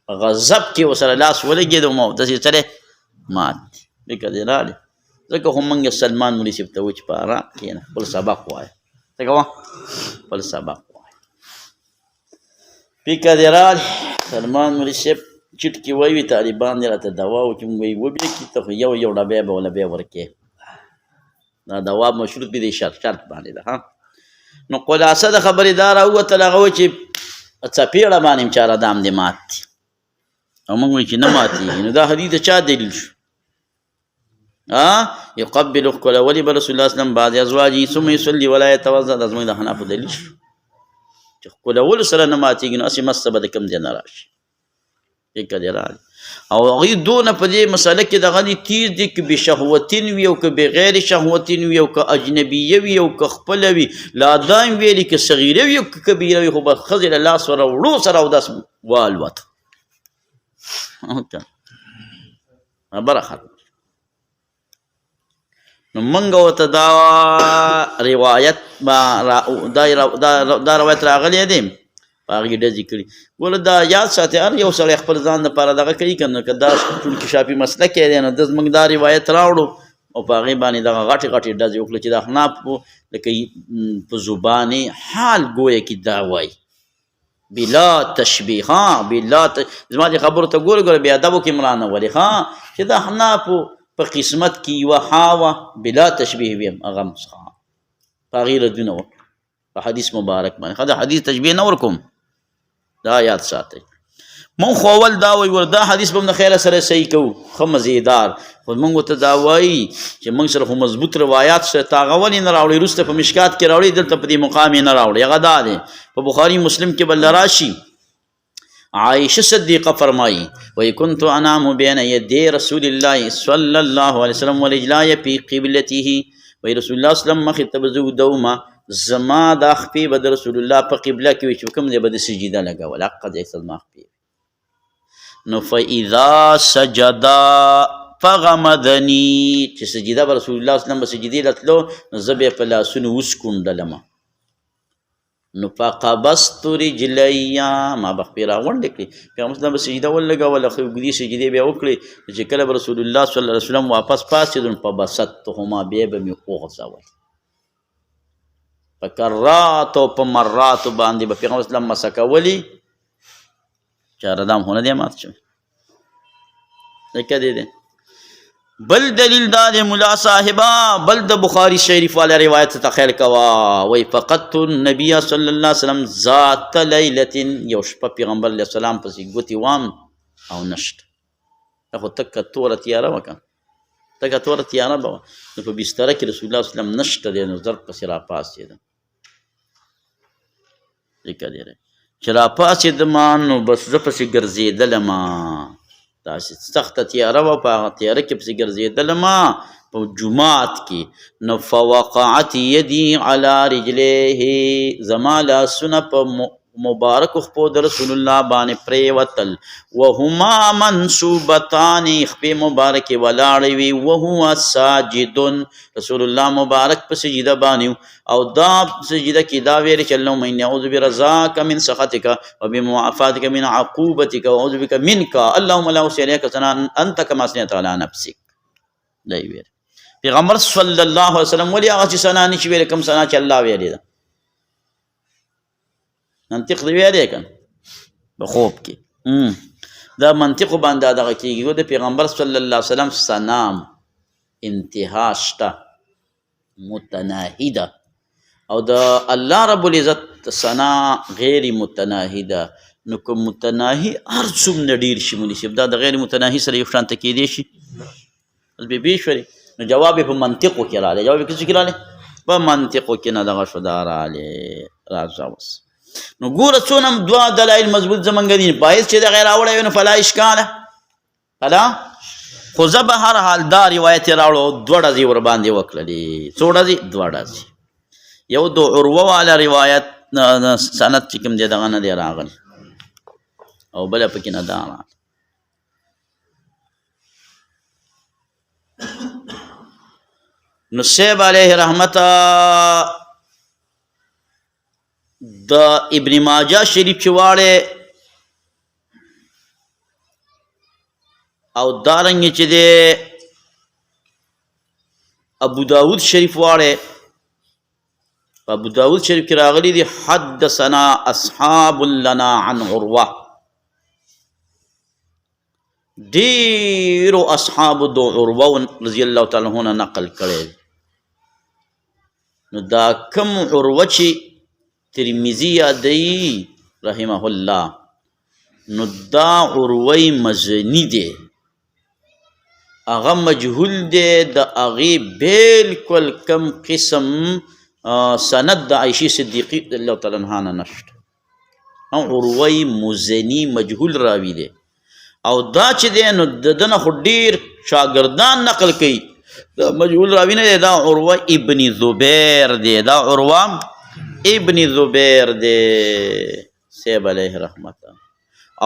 Speaker 1: په غضب کې ورسره لاس ولګېد او اودسې سره مات دي. فکر دې راغلی. ځکه خو موږ سلمان مولي صاحب ته وایو چې په ارام کښېنه خپل سبق ووایه، څه کوه خپل سبق ووایه. فکر دې راغلی. سلمان مولي صاحب چټ کې وایي طالبان دې راته دوا وکړي، موږ وایي وبې کړي ته خو یو ډبی به وله بیا ورکې. دا دوا مشروط به دې شرط باندې ده. نو خلاصه د خبرې دا راووتله هغه وایي چې څپېړه باندې م چاره دام دې مات دي، او موږ وایي چې نه ماتېږي. نو دا حدیث د چا دلیل شو؟ يقبل ولي برسول الله وسلم بعد ازواجه ثم يصلي ولا يتوضا. د زموږ د حنفو دلیل شو چې ښکلولو سره نه ماتېږي، نو هسې مس به د کوم ځای نه راشي. فکر دې راغلی. او هغوی دونه په دې مسله کې دغه دي تیز دي که بشهوتین وي او که بغیر شهوتین وي او که اجنبیه وي او که خپله وي، لا دا هم ویلي که صغیره وي او که کبیره وي، خو به ښځې له لاس سره وړو سره اودس والوته. خبره ختمه. نو منګه ورته دا روایت دا روایت راغلی دی، په هغې ډزې کړي. ګوره دا یاد ساتئ، هر یو سړی خپل ځان دپاره دغه کوي که نه، که دا چونکې شافي مسلک یې دی نو ده زموږ دا روایت راوړو او په هغې باندې دغه غټې غټې ډزې وکړو چې د احنافو لکه په زبان حال گویه کې دا وایي بلا تشبیه. بلا زما دې خبرو ته ګوره بې ادبو کې ملا نه ولې چې د احنافو په قسمت کې یوه حاوه بلا تشبیه ویم، هغه مسخه په هغې ردونه وکړه په حدیث مبارک باندې. ښه د حدیث تشبیه نه ورکوم، دا یاد ساتئ. مونږ خو اول دا وایو ور دا حدیث به هم د خیره سره صحیح کوو، ښه مزیدار، خو مونږ ورته دا وایي چې مونږ سره خو مضبوط روایات شته، ته هغه ولې نه راوړئ؟ وروسته په مشکات کې راوړئ، دلته په دې مقام یې نه راوړئ. هغه دا دی په بخاري مسلم کې به راشي. عائشہ صدیقہ فرمائی وَإِ كُنْتُ أَنَامُ بَيْنَ يَدَيْ رَسُولِ اللَّهِ صَلَّى اللَّهُ عَلَيْهِ وسلم وَرِجْلَايَ فِي قِبْلَتِهِ. وی رسول الله صلی الله علیه وسلم مخې ته به زه اوده ومه زما دا خپې به د رسول الله په قبله کې وي چې کوم ځای به د سجده لګول حق ځای ته زما خپې نو فاذا سجدا فغمدني چې سجده به رسول الله صلی الله علیه وسلم به سجدې راتلو نو زه به یې په لاسونو وسکونډلمه نو فقبضت رجلي ما به خپې راغونډې کړې پیغمبر صلی به سجده ولګوله خو اوږدې سجدې بیا وکړې چې کله به رسول الله صلی الله علیه وسلم واپس پاڅېدو نو فبسطتهما بیا به مې وغځول په کراتو په مراتو باندې به پیغمبر اسلام مسه کولي چاره دام خو نه دی مات شوی ځکه دی دی بل دلیل دا دی ملا صاحبه بل د بخاري شریف والا روایت ته خیر کوه وایي فقدت النبي صلی الله علیه وسلم ذات لیلة یو شپه پیغمبر علیه السلام پسې ګوتې وام او نشته دا خو تکه توره تیاره وه که تکه توره تیاره به وه نو په بستره کې رسول الله صلی الله علیه وسلم نشته دی نو زر پسې راپاڅېدم ذکر دی چې راپاڅېدمه نو بس زه پسې ګرځېدلمه داسې سخته تیاره وه په هغه تیاره کې پسې ګرځېدلمه په جومات کې نو فوقعت یدي علی رجلیه زما لاسونه په مبارکو خپو د رسول الله باندې پرېوتل وهما منصوبتان خپې مبارکې ولاړې وي وهو ساجد رسول الله مبارک په سجده باندې او دا سجده کې دا ویلې چې اللهم اني اعوذ برضاک من سخطک وبمعافاتک من عقوبتک واعوذ بک منک اللهم لا احصي عليك ثناء انت كما اثنيت على نفسك دا یې ویل پیغمبر صلی الله علیه وسلم ولې هغه چې ثنا نشي ویلی کوم ثنا چې الله ویلې ده منطق دی ویلی که په خوب کې دا منطقو باندې دغه کېږي د پیغمبر صلی الله علیه وسلم ثنا انتها شته متناهي ده او د الله رب العزت ثنا غیر متناهي ده نو که متناهي هر څومره ډېر شي مولي صاحب دا د غیر متناهي سره یو شانته کېدی شي بس بې شولې نو جواب یې په منطقو کې رالی جواب یې په څه کې رالی په منطقو کې نه دغه شو دا رالی راځه اوس نو ګوره څونه دوه دلایل مضبوط زمونږ دي باعث چې دغه یې راوړی وي نو فلا اشکاله فلا خو زه به هر حال دا روایت یې راوړو دوه ډزې ورباندې وکړلې څو ډزې دوه ډزې یو د عروه والا روایت سند چې کوم دی دغه نه دی راغلی او بله پکې نه دا راغلی نو صاحب علیه رحمت د ابن ماجه شریف چې واړې او دارنګې چې دی ابو داود شریف واړې په ابو داود شریف کې راغلی دی حدثنا اصحاب لنا عن عروه ډېرو اصحابو د عروه رضی الله تعالی عنه نقل کړی نو دا کم عروه چې ترمذي یادوي رحمه الله نو دا عروه مزني دی هغه مجهول دی د هغې بلکل کم قسم سند د عایشې صدیقي رضی الله تعالی عنها نه نشته عروه مزني مجهول راوي دی او دا چې دی نو د ده نه خو ډېر شاګردان نقل کوي دا مجهول راوي نه دی دا عروه ابن زبیر دی دا عروه ابن زبیر دی صاحب علیه رحمت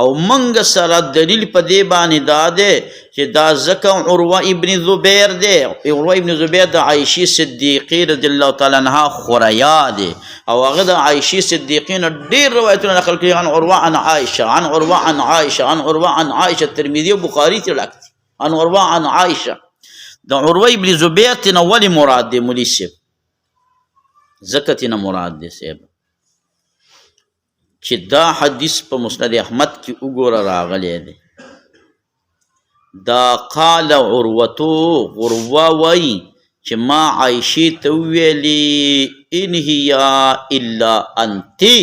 Speaker 1: او منګ سره دلیل په دې باندې دا دی چې دا ځکه عروه ابن زبیر دی عروه ابن زبیر د عایشې صدیقې رضی الله تعالی عنها خوریا دی او هغه د عایشې صدیقې نه ډېر روایتونه نقل کړي عن عروه عن عایشه عن عروه عن عایشه عن عروه عن عایشه ترمذي او بخاري ته ډک دي عن عروه عن عایشه د عروه ابن زبیر ته نه ولې مراد دی مولي صاحب ځکه ته نه مراد دی صاحب چې دا حدیث په مسند احمد کې وګوره راغلی دی دا قال عروه وایي چې ما عایشې ته وویلې ان هي الا انتي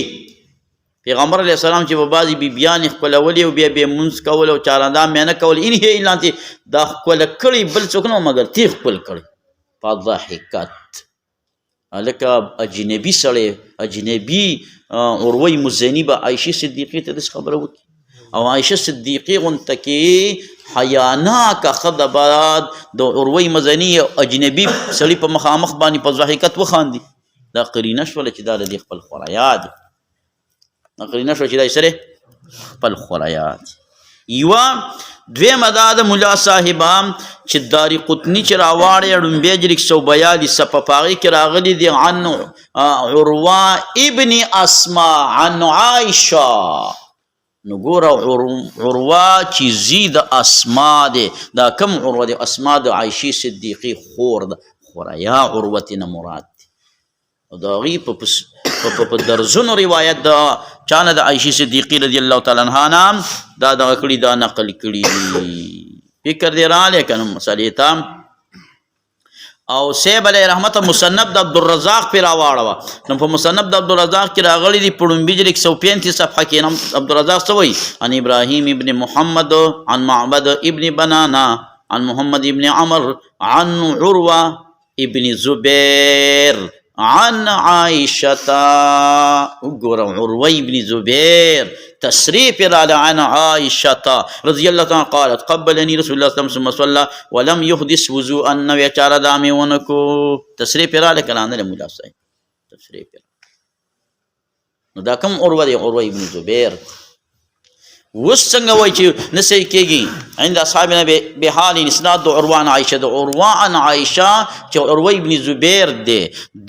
Speaker 1: پیغمبر علیه السلام چې په بعضې بیبیانې ښکلولې او بیا به یې مونځ کول او چارندام یې نه کول ان هي الا انتي دا ښکله کړې بل څوک نه مګر تی ښکل کړې فضحکت هلکه اجنبي سړی اجنبي عروه مزني به عایشې صدیقې ته داسې خبره وکړي او عایشه صدیقې غونته کې حیاناکه ښځه به د عروه مزني اجنبي سړي په مخامخ باندې په ضحکت وخاندي دا قرینه شوله چې دا د دې خپل خوریا دی دا قرینه شوله چې دا یې سره خپل خوریا دی یوه دویمه دا د ملا صاحبان چې داري قطني چې راواړی ړومبی جلد 142 په هغې کې راغلي دي عن عروه ابن اسما عن عائشه نو ګوره عروه چې زی د اسما دی دا کم عروه دی اسما د عایشې صدیقې خور ده خوریا عروه نه مراد دی او د هغې په درزونو روایت د چانه د عایشې صدیقې رضی الله تعالی عنها نه دا دغه کړي دا نقل کړي فکر دې راغلی که نه مسلې ته او سیب علیه رحمت مصنف د عبدالرزاق پې راواړوه نو په مصنف د عبدالرزاق کې راغلی دي په ړومبي جلد 135 صفحه کې عبدالرزاق څه وایي عن ابراهیم ابن محمد عن معبد ابن بنانا عن محمد ابن عمر عن عروه ابن زبیر عن عائشة وګوره عروه ابن زبیر تصریف راله عن عائشة رضی الله تعالی قالت قبلني رسول الله صلی الله علیه وسلم صلى ولم يحدث وضوءا نو چاره دامې ونکو تصریف راله کله نه مولا صاحب تصریف نو دا کوم عروه دی عروه ابن زبیر اوس څنګه وایي چې نه صحیح کېږي عند اصحابنا بحال اسناد د عروه عن عایشه د عروه عن عایشه چې عروه ابن زبیر دی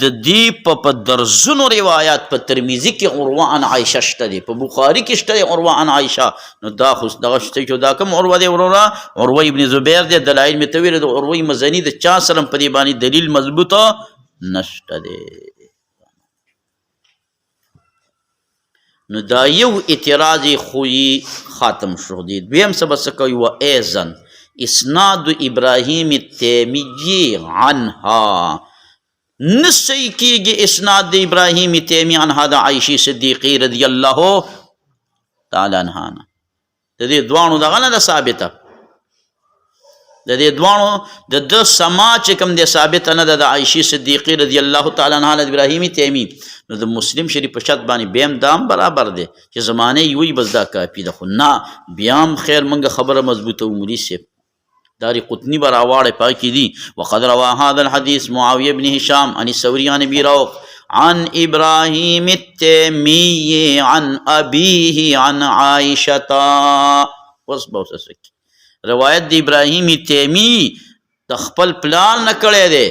Speaker 1: د دې په درزونو روایات په ترمذي کې عروه عن عایشه شته دی په بخاري کې شته دی عروه عن عایشه نو دا خو دغه شته چې دا کوم عروه دی عروه ابن زبیر دی دلایل مې ته ویل د عروه مزني د چا سره په دې باندې دلیل مضبوطه نشته دی نو دا یو اعتراض خوی خاتم شو دی دویم سبا سکوی و ایزن اسناد ابراهیم تیمیی عنها نسی کیگی اسناد ابراهیم تیمی عنها دا عائشی صدیقی رضی اللہ تعالی عنہانا دا دی دوانو دا غنا دا ثابتا د دې دوانو د سما چې کوم دی ثابت نه ده د عایشې صدیقې رضی الله تعالی عنها د ابراهیم تیمی نو د مسلم شریف په شرط باندې بیم دام برابر دی چې زمانه یوی بس دا کافي ده خو نه بیام خیر منګه خبره مضبوطه مولوی صاحب داری قطنی بر آواړه پای کې دي وقد روا هذا الحديث معاويه بن هشام عن الثوري عن ابي روح عن ابراهيم التيمي عن ابيه عن عائشه وصبوسك روایت د ابراهیم تیمی د خپل پلار نه کړی دی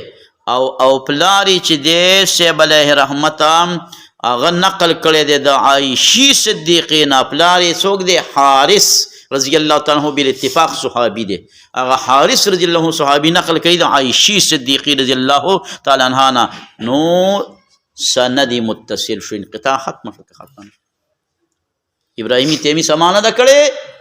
Speaker 1: او پلاری چې دی صاحب علیه رحمت هغه نقل کړی دی د عایشې صدیقې نه پلار یې څوک دی حارث رضی الله تعالی عنہ بالاتفاق صحابي دی هغه حارث رضی الله عنه صحابي نقل کوي د عایشې صدیقې رضی الله تعالی عنها نه نو سند متصل شو انقطاع ختم شو ابراهیم تیمی سمانه ده کړی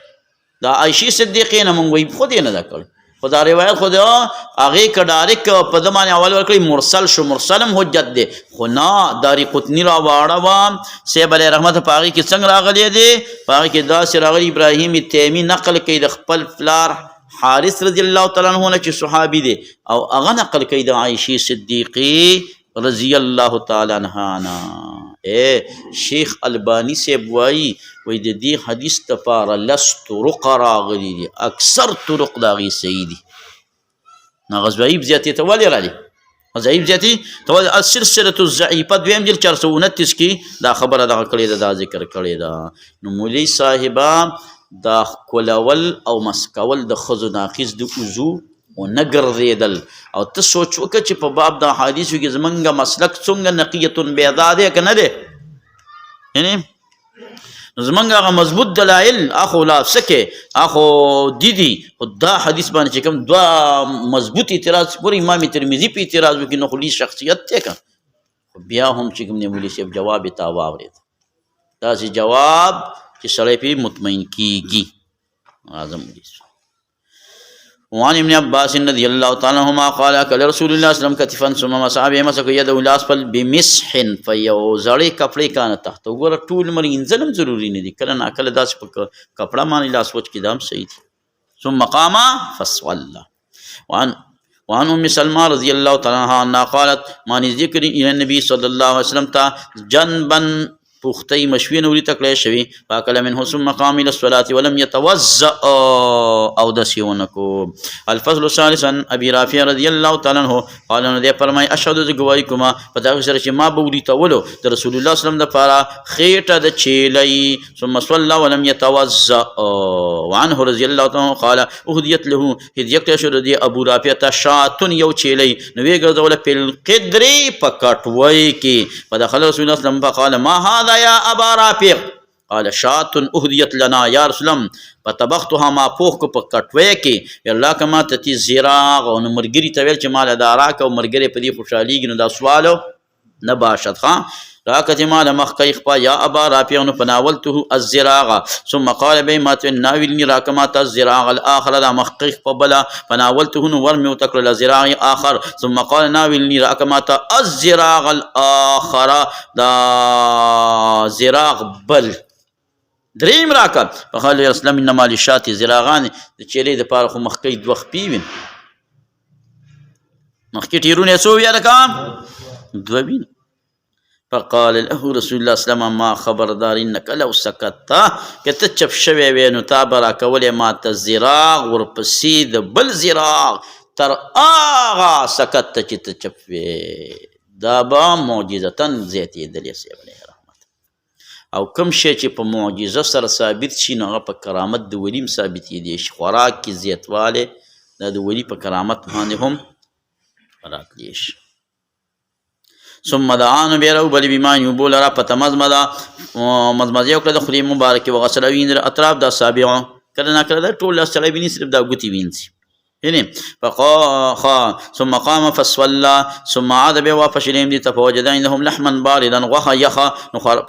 Speaker 1: دا عایشې صدیقې نه مونږ وایي خود یې نه ده کړی خو دا روایت خو د هغې که ډایرکټ په ده باندې اول ورکړی مرسل شو مرسل هم حجت دی خو نه داري قطني راواړه وه صاحب علیه رحمت په هغې کې څنګه راغلی دی په هغې کې داسې راغلی ابراهیم تیمي نقل کوي د خپل پلار حارث رضی الله تعالی عنه نه چې صحابي دی او هغه نقل کوي د عایشې صدیقې رضی الله تعالی عنها نه شیخ البانی صاحب وایي وی د دې حدیث دپاره لس طرق راغلي دي اکثر طرق د هغې صحیح دي هغه ضعیف زیاتې ته ولې راځي ضعیف زیاتې ته ولې السلسله الضعیفه دویم جلد 429 کې دا خبره دغه کړې ده دا ذکر کړې ده نو مولوي صاحبه دا ښکلول او مسکول د ښځو ناقص د وضو ونه ګرځېدل او ته سوچ وکړه چې په باب د احادیثو کې زمونږ مسلک څومره نقیتون بیضا دی که نه دی یعنې نو زمونږ هغه مضبوط دلایل اخو لا سکې اخو دیدي خو دا حدیث باندې چې کوم دوه مضبوط اعتراض پورې امام ترمذي په اعتراض وکړي نو خو لوی شخصیت دی که بیا هم چې کوم دی مولوي صاحب جواب یې تا واورېد داسې جواب چې سړی پرې مطمئن کېږي اعظم مولوي صاحب وعن ابن عباس رضي الله تعالى عنهما قال قال رسول الله صلى الله عليه وسلم كتفا ثم مسح بيمسك يده الى اسفل بمسح فيو زړې کپړې کانه تحت وګوره ټول منځل هم ضروري نه دي کله ناکله داسې په کپړه باندې لاس وچ کې دا هم صحیح دي ثم قام فصلى وعن ام سلمى رضي الله تعالى عنها قالت ما نذكر الى النبي صلى الله عليه وسلم تا جنبا پختۍ مشوي نه وري تکړی شوي فاکل منه ثم قام الى الصلاه ولم يتوضا اودس یې ونه کو. الفصل الثالث عن ابي رافع رضی الله تعالی عنه قال نو دی فرمای اشهد ز ګواهي کوم په دا سره چې ما به ولیدلو د رسول الله صلی الله علیه وسلم د پاره خېټه د چیلۍ ثم صلى ولم يتوضا وعنه رضی الله تعالی قال اهديت له هدیه شو د ابو رافع تشاتن یو چیلۍ نو وی ګرځول په قدري په کټوي کې فدخل رسول الله صلی الله علیه وسلم فقال ما هذا يا ابا رافع قال شات اهديت لنا يا رسول الله فطبختها ما پوخ کو په کټوي کې الله کما تتی زراغ او مرګري ته ویل چې مال ادارا او مرګري په دې خوشاليږي نو دا سوالو نه باشد خان راکت مال مخکې خپا یا ابا رافع نو فناولته الزراغ ثم قال بما تناولني راکمات الزراغ الاخر دا مخکې خپا بلا فناولته نو ورمي وتکل الزراغ اخر ثم قال ناولني راکمات الزراغ الاخر دا زراغ بل دریم راکا فقال يا اسلام انما للشات زراغان د چيلي د پاره خو مخکې دوه خپي وین مخکې ټیرونه سو یا رقم دوه وین فقال له رسول الله صلی الله علیه وسلم ما خبردار انك لو سكت کته چپ شوی وینو تا برا کولې ما ته زراغ ورپسې د بل زراغ تر اغا سکت چې ته چپ وې دا به معجزتن زیاتې دلې سی علیه او کم شی چې په معجزه سره ثابت شي نو هغه په کرامت د ولیم ثابت دي شي خوراک کې زیاتواله د ولی په کرامت باندې هم راتلی شي. ثم دعانو بیرو بلی بیمان یوبول را پتمزمدا مزمزه وکړه د خلی مبارک وغسل وین اطراف دا سابعه کله نه کله ټول سره ویني صرف دا ګوتی وینځي هنا ثم قام فصلى ثم عاد بوافشلهم دي تفوجد عندهم لحما باردا وخا يخا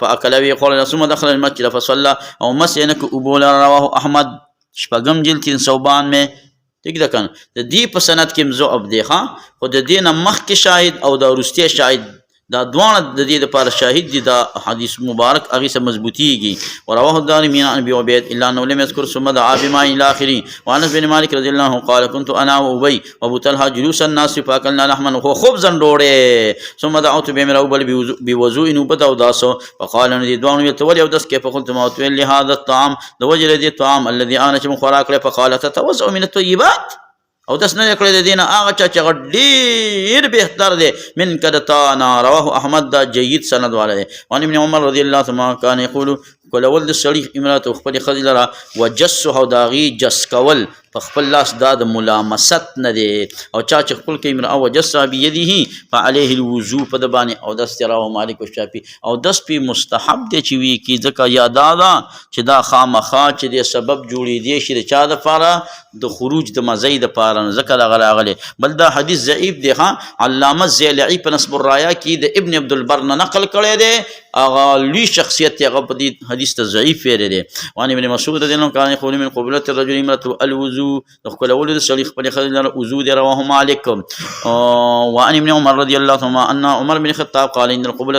Speaker 1: فاكل وقال ثم دخل المسجد فصلى او مسينك ابول رواه احمد شپږم جلد صوبان میں ٹھیک ده کنه د دې په سند کې مزو اب دی ها خو د دې نه مخ کې شاهد او د ورستي شاهد دا دوانه د دې لپاره شاهد دي دا حدیث مبارک هغه سره مضبوطیږي ورواه الدارمي عن ابي عبيد الا انه لم يذكر ثم دعا بما الى اخره وانس بن مالك رضي الله عنه قال كنت انا وابي وابو طلحه جلوس الناس فاكلنا لحما وخبزا ډوړې ثم دعوت بمرو بل بوضوء نوبت او داسو فقال ان دي دوانه يتولي او دس كيف قلت ما تولي هذا الطعام دوجل دي الطعام الذي انا چم خوراک له فقال تتوزع من الطيبات او داس نه کړی د دین هغه چې ډیر بهتر دی من کدتانا رواه احمد دا جيد سند والا دی وان ابن عمر رضی الله عنه كان يقول کله ولد الصليح امراته خپل خذلرا وجسه داغي جس کول فخپل لاس دا د ملامست نه دی او چا چې خپل کې امراه وجسه بيده فعليه الوضوء په د باندې او داس تراو مالک الشافعي او داس په مستحب دی چې وی کی ځکه یاد دا چې دا خامخا چې د سبب جوړې دی چې چا د پاره د خروج د مزید پاره ذکر غلاغله بل دا حدیث ضعیف دی ها علامه زیلعی په نسب الرایا کې د ابن عبد البر نقل کړی دی اغه لوی شخصیت هغه په دې حدیث ته ضعیف ویری دی وان ابن مسعود رضی الله عنه کان يقول من قبلة الرجل امرأة الوضوء خپل ولد صلیح خپل خلل وضوء دی رواه مالک وان ابن عمر رضی الله عنهما ان عمر بن الخطاب قال ان القبلة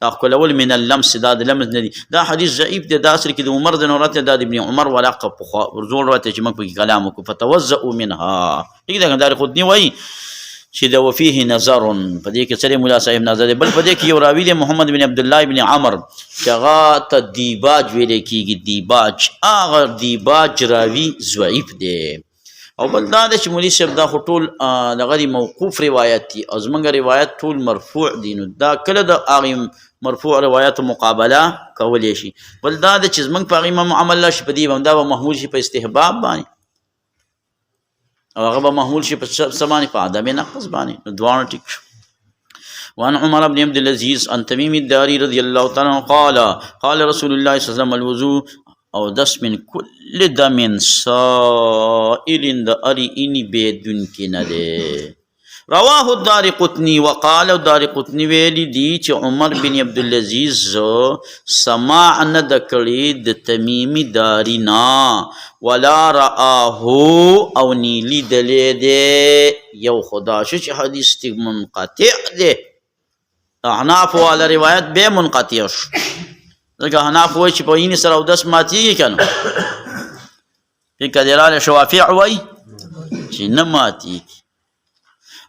Speaker 1: تاخذ اول من اللمس دا لمس ندي دا حدیث ضعیف دی دا اصل کې د عمر د نورات د ابن عمر ولاقه ورزول راته چې موږ په کلام کو فتوزؤوا منها ٹھیک ده دا خودنی وای چې دا وفيه نظر په دې کې سره مولا صاحب نظر بل په دې کې یو راوی دی محمد بن عبد الله بن عمر چې ته دیباج ویل کېږي دیباج هغه دیباج راوی ضعیف دی او بل دا چې مولوی صاحب دا ټول دغه موقوف روایت دي او زمونږ روایت ټول مرفوع دي نو دا کله د هغه مرفوع روایت مقابله کولی شي بل دا چې زمونږ په هغه معامله شي په دې باندې دا محمول شي په استحباب باندې او هغه به محمول شي په سمانی په عدم نقص باندې دوانه ټیک شو وان عمر بن عبد العزيز عن تميم الداري رضي الله تعالى عنه قال رسول الله صلى الله عليه وسلم الوضوء او دس من كل دم سائل د ارئني بدون كنده رواه الدارقطني وقال الدارقطني ویلی دی چې عمر بن عبد العزيز سماع نه د کړي د تميمي دارینا ولا رآه او نیلی دلې دی یو خدا شو چې حدیث منقطع دی احناف والا روایت به منقطع شو ځکه احناف وایي چې په یې سره او داس ماتیږي کنه په کدرال شوافع وایي چې نه ماتیږي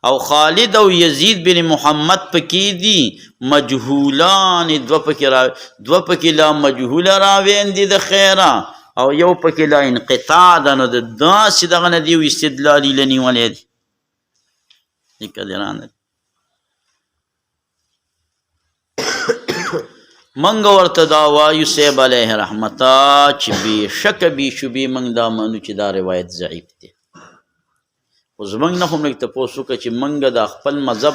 Speaker 1: او خالد او یزید بن محمد پکې دي مجهولان دوه پکې لا مجهوله راوین دي د خیره او یو پکې لا انقطاع ده نو د داسې دغه نه دي استدلال یې لنیولی دی منګ ورته دا وایو صاحب علیه رحمته چې بېشکه بېشبې موږ دا منو چې دا روایت ضعیف دی خو زموږ نه خو موږ تپوس وکړه چې موږ د خپل مذهب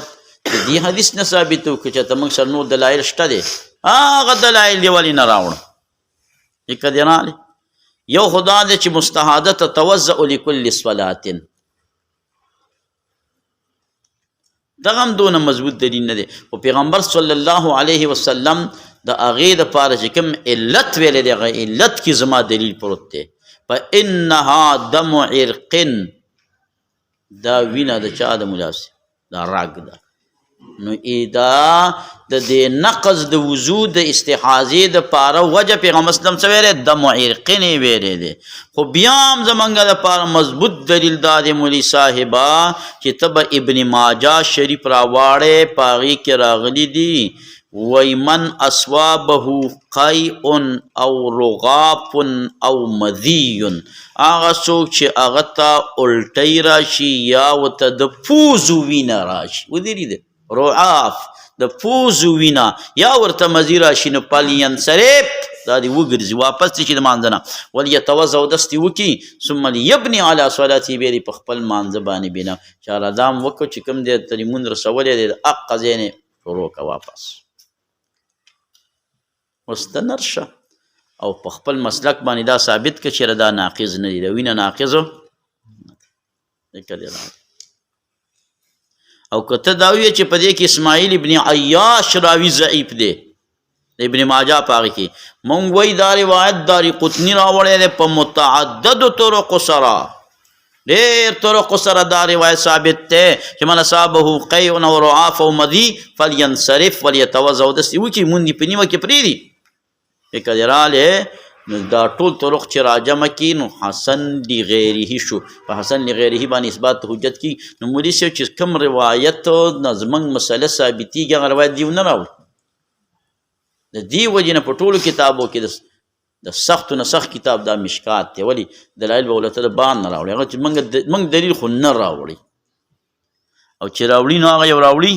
Speaker 1: د دې حدیث نه ثابت وکړو چې ته موږ سره نور دلایل شته دی هغه دلایل دې ولې نه راوړه ذکر دې راغلی یو خو دا دی چې مستحاده تتوضأ لکل صلات دغه هم دونه مضبوط دلیل نه دی خو پیغمبر صلی الله علیه وسلم د هغې دپاره چې کوم علت ویلی دی هغه علت کې زما دلیل پروت دی فانها دم عرق دا وینه د چا د ملاسي دا راګ ده نو دا د دې نقض د وضو د استحاضې دپاره وجه پیغمبر اسلم څه ویلی دم عرقین یې ویلی دی خو بیا هم زمونږ دپاره مضبوط دلیل دا دی مولي صاحبه چې ته به ابن ماجه شریف راواړې په هغې کې راغلي دي وی من اصوابه قیء او رغاف او مذی هغه څوک چې هغه ته الټی راشي یا ورته د پوزو وینه راشي ودرېده رعاف د پوزو وینه یا ورته مذی راشي نو فلینصرف دا دې وګرځي واپس دې شي د مانځه نه ولیتوضأ دستې وکړي ثم لیبني علی صلاتې بیا دې په خپل مانځه باندې بنا چاره دام وکړو چې کوم دې ته لمونځ رسولی دی د حقه ځای نه شروع کړه واپس اوس ته نرشه او په خپل مسلک باندې دا ثابت کړه چې دا ناقض نه دی د وینه ناقض او که ته دا ووایې چې په دې کې اسماعیل ابن عیاش راوي ضعیف دی د ابن ماجه په هغې کې مونږ وایي دا روایت دارقطني راوړی دی په متعددو طرقو سره ډېر طرقو سره دا روایت ثابت دی چې من اصابه قیء او رعاف او مذی فلینصرف ولیتوضأ داسې وکړي مونږ دې په نیمه کې پرېږدي فکر دې راغلی نو دا ټول طرق چې راجمع کړي نو حسن لغیره شو په حسن لغیره باندې اثبات حجت کړي نو مولي صاحب چې کوم روایت نه زموږ مسله ثابتېږي هغه روایت دې ونه راوړي د دې وجې نه په ټولو کتابو کې د سختو نه سخت کتاب دا مشکات دی ولې دلایل به ولته د بان نه راوړي هغه چې موږ دلیل خو نه راوړي او چې راوړي نو هغه یو راوړي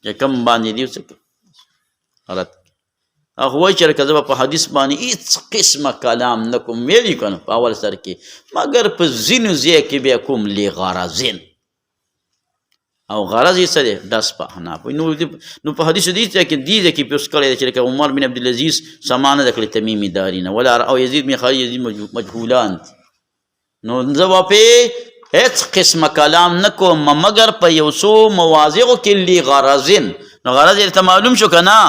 Speaker 1: چې کوم باندې دی څه غلط هغه وایي چې لکه زه به په حدیث باندې هېڅ قسمه کلام نه کوم ویلي که نه په اول سر کې مګر په ځینو ځای کې بیا کوم لغرضین او غرض یې څه دی ډس په احناف نو په حدیثو دې ځای کې دې ځای کې پیوس کړی دی چې لکه عمر بن عبدالعزیز سما نه ده کړې تمیمي داري نه ولا او یزید بن خالد یزید مجهولان دي نو زه به پې هېڅ قسمه کلام نه کوم مګر په یو څو مواضعو کې لغرضین نو غرض یې ته معلوم شو که نه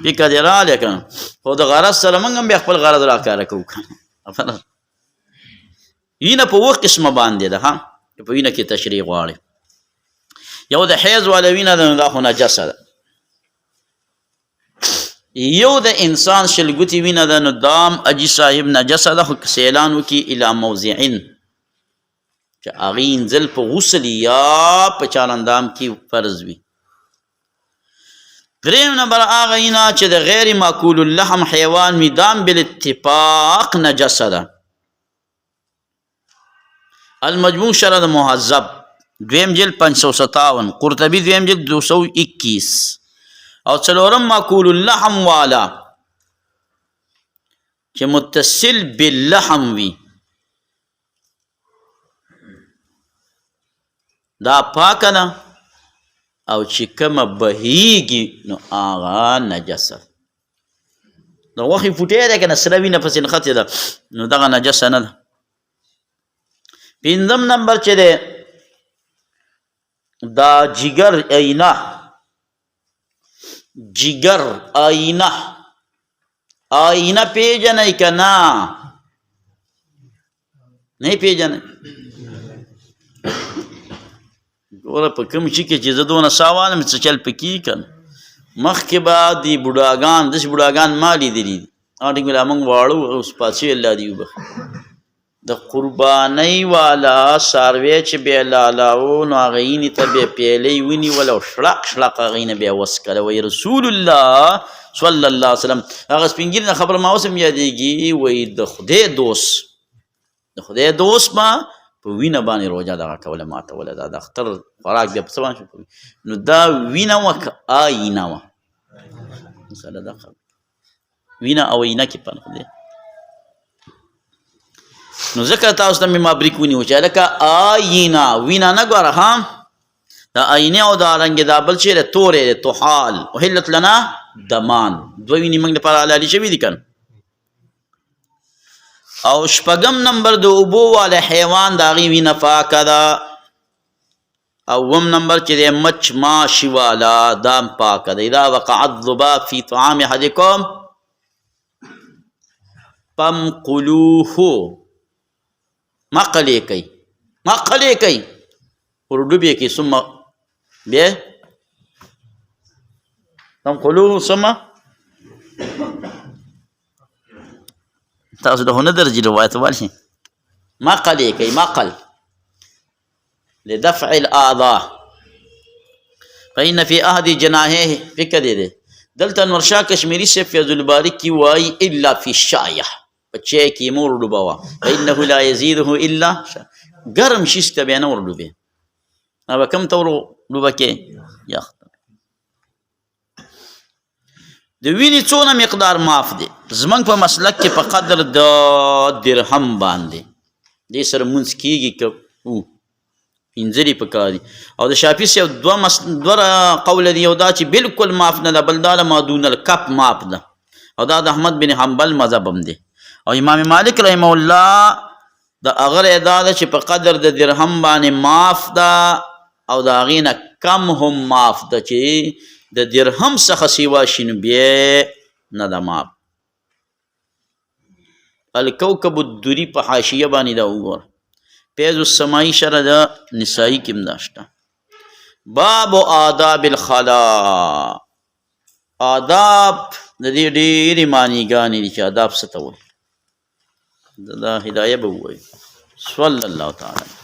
Speaker 1: فکر دې راغلی که نه خو د غرض سره موږ هم بیا خپل غرض راښکاره کوو وینه په اوه قسمه باندې ده ها په وینه کې تشریح غواړي یو د حیض والا وینه ده نو دا خو نجسه ده یو د انسان شلګوتې وینه ده نو دا هم حاجي صاحب نجسه ده خو سیلان وکړي الی موضعین چې هغې انزل په غسل یا په چارندام کې فرض وي دریم نمبر هغه وینه چې د غیر ماکول اللحم حیوان وي دا هم بالاتفاق نجسه ده المجموع شرح د مهذب دویم جلد 557 قرطبی دویم جلد 221 او څلورم ماکول اللحم والا چې متصل باللحم وي دا پاکه ده او چې کومه بهیږي نو هغه نجسه د غوښې فوټی دی که نه سره وینه پسې نښتې ده نو دغه نجسه نه ده پنځم نمبر چې دی دا جگر آینه آینه پیژنئ که نه نه پیژنئ ګوره په کوم شي کې چې زه دونه ساوالم څه چل پکې که نه مخکې به دې بوډاګان داسې بوډاګان ما لیدلي دي هغه ټینګ ویل موږ واړه اوس پات شوي الله دې وبخي د قربانۍ والا څاروی چې بیا لالاو نو هغه یینې ته بیا پیلۍ ونیول او شړق شړق هغې نه بیا وڅکله وایي رسول الله صلی الله علیه وسلم هغه سپین ږیري نه خبره ما اوس هم یادېږي وایي د خدای دوست ما په وینه باندې روژه دغه کوله ماتوله دا د اختر خوراک بیا په څه باندې شو نو دا وینه وه که آینه وه مسله دا خبره وینه او آینه کې فرق دی نو ځکه تاسو ته مې ما بریک ونیو چې هلکه آینه وینه نه ګوره ها دا آینې او دا رنګې دا بل چې دی تورې دی طحال احلت لنا دمان دوه وینې موږ لپاره حلالې شوي دي که او شپږم نمبر د اوبو والا حیوان د هغې وینه پاکه ده اوم نمبر چې دی مچ ماشي والا دا هم پاکه ده اذا وقع الذباب فی طعام احدکم فامقلوه مقلې کوي ورډوبې کوي ثم بیا فامقلوه ثم تاسو د هنر درجې روایت والی مقلې کوي مقل لدفع الاعضاء فإن في أحد جناحيه فکر دی دلته نورشاه کشمیری سے فیض الباری کی وای الا فی الشایح بچے کی مور ډوبوا فإنه لا يزيده الا ګرم شیز ته بیا نه ور ډوبې هغه کم ته ور ډوبه کې یخ د وینې څونه مقدار معاف دی زمونږ په مسلک کې په قدر د درهم باندې دې سره مونځ کېږي که پنځه دي پکار دي او د شافعي صاحب دوه قوله دي یو دا چې بلکل معاف نه ده بل دا له ما دون الکپ معاف ده او دا د احمد بن حنبل مذهب هم دی او امام مالک رحمه الله د هغه رأی دا ده چې په قدر د درهم باندې معاف ده او د هغې نه کم هم معاف ده چې د درهم څخه سیوا شي نو بیا نه ده معاف الکوکب الدری په حاشیه باندې دا وګوره پیض السمائی شرح دا نسائی کم داشتا باب آداب الخلا آداب دا دی ډیرې معنی ګانې دي چې آداب څه ته وایي دا هدایه به ووایي صلی الله تعالی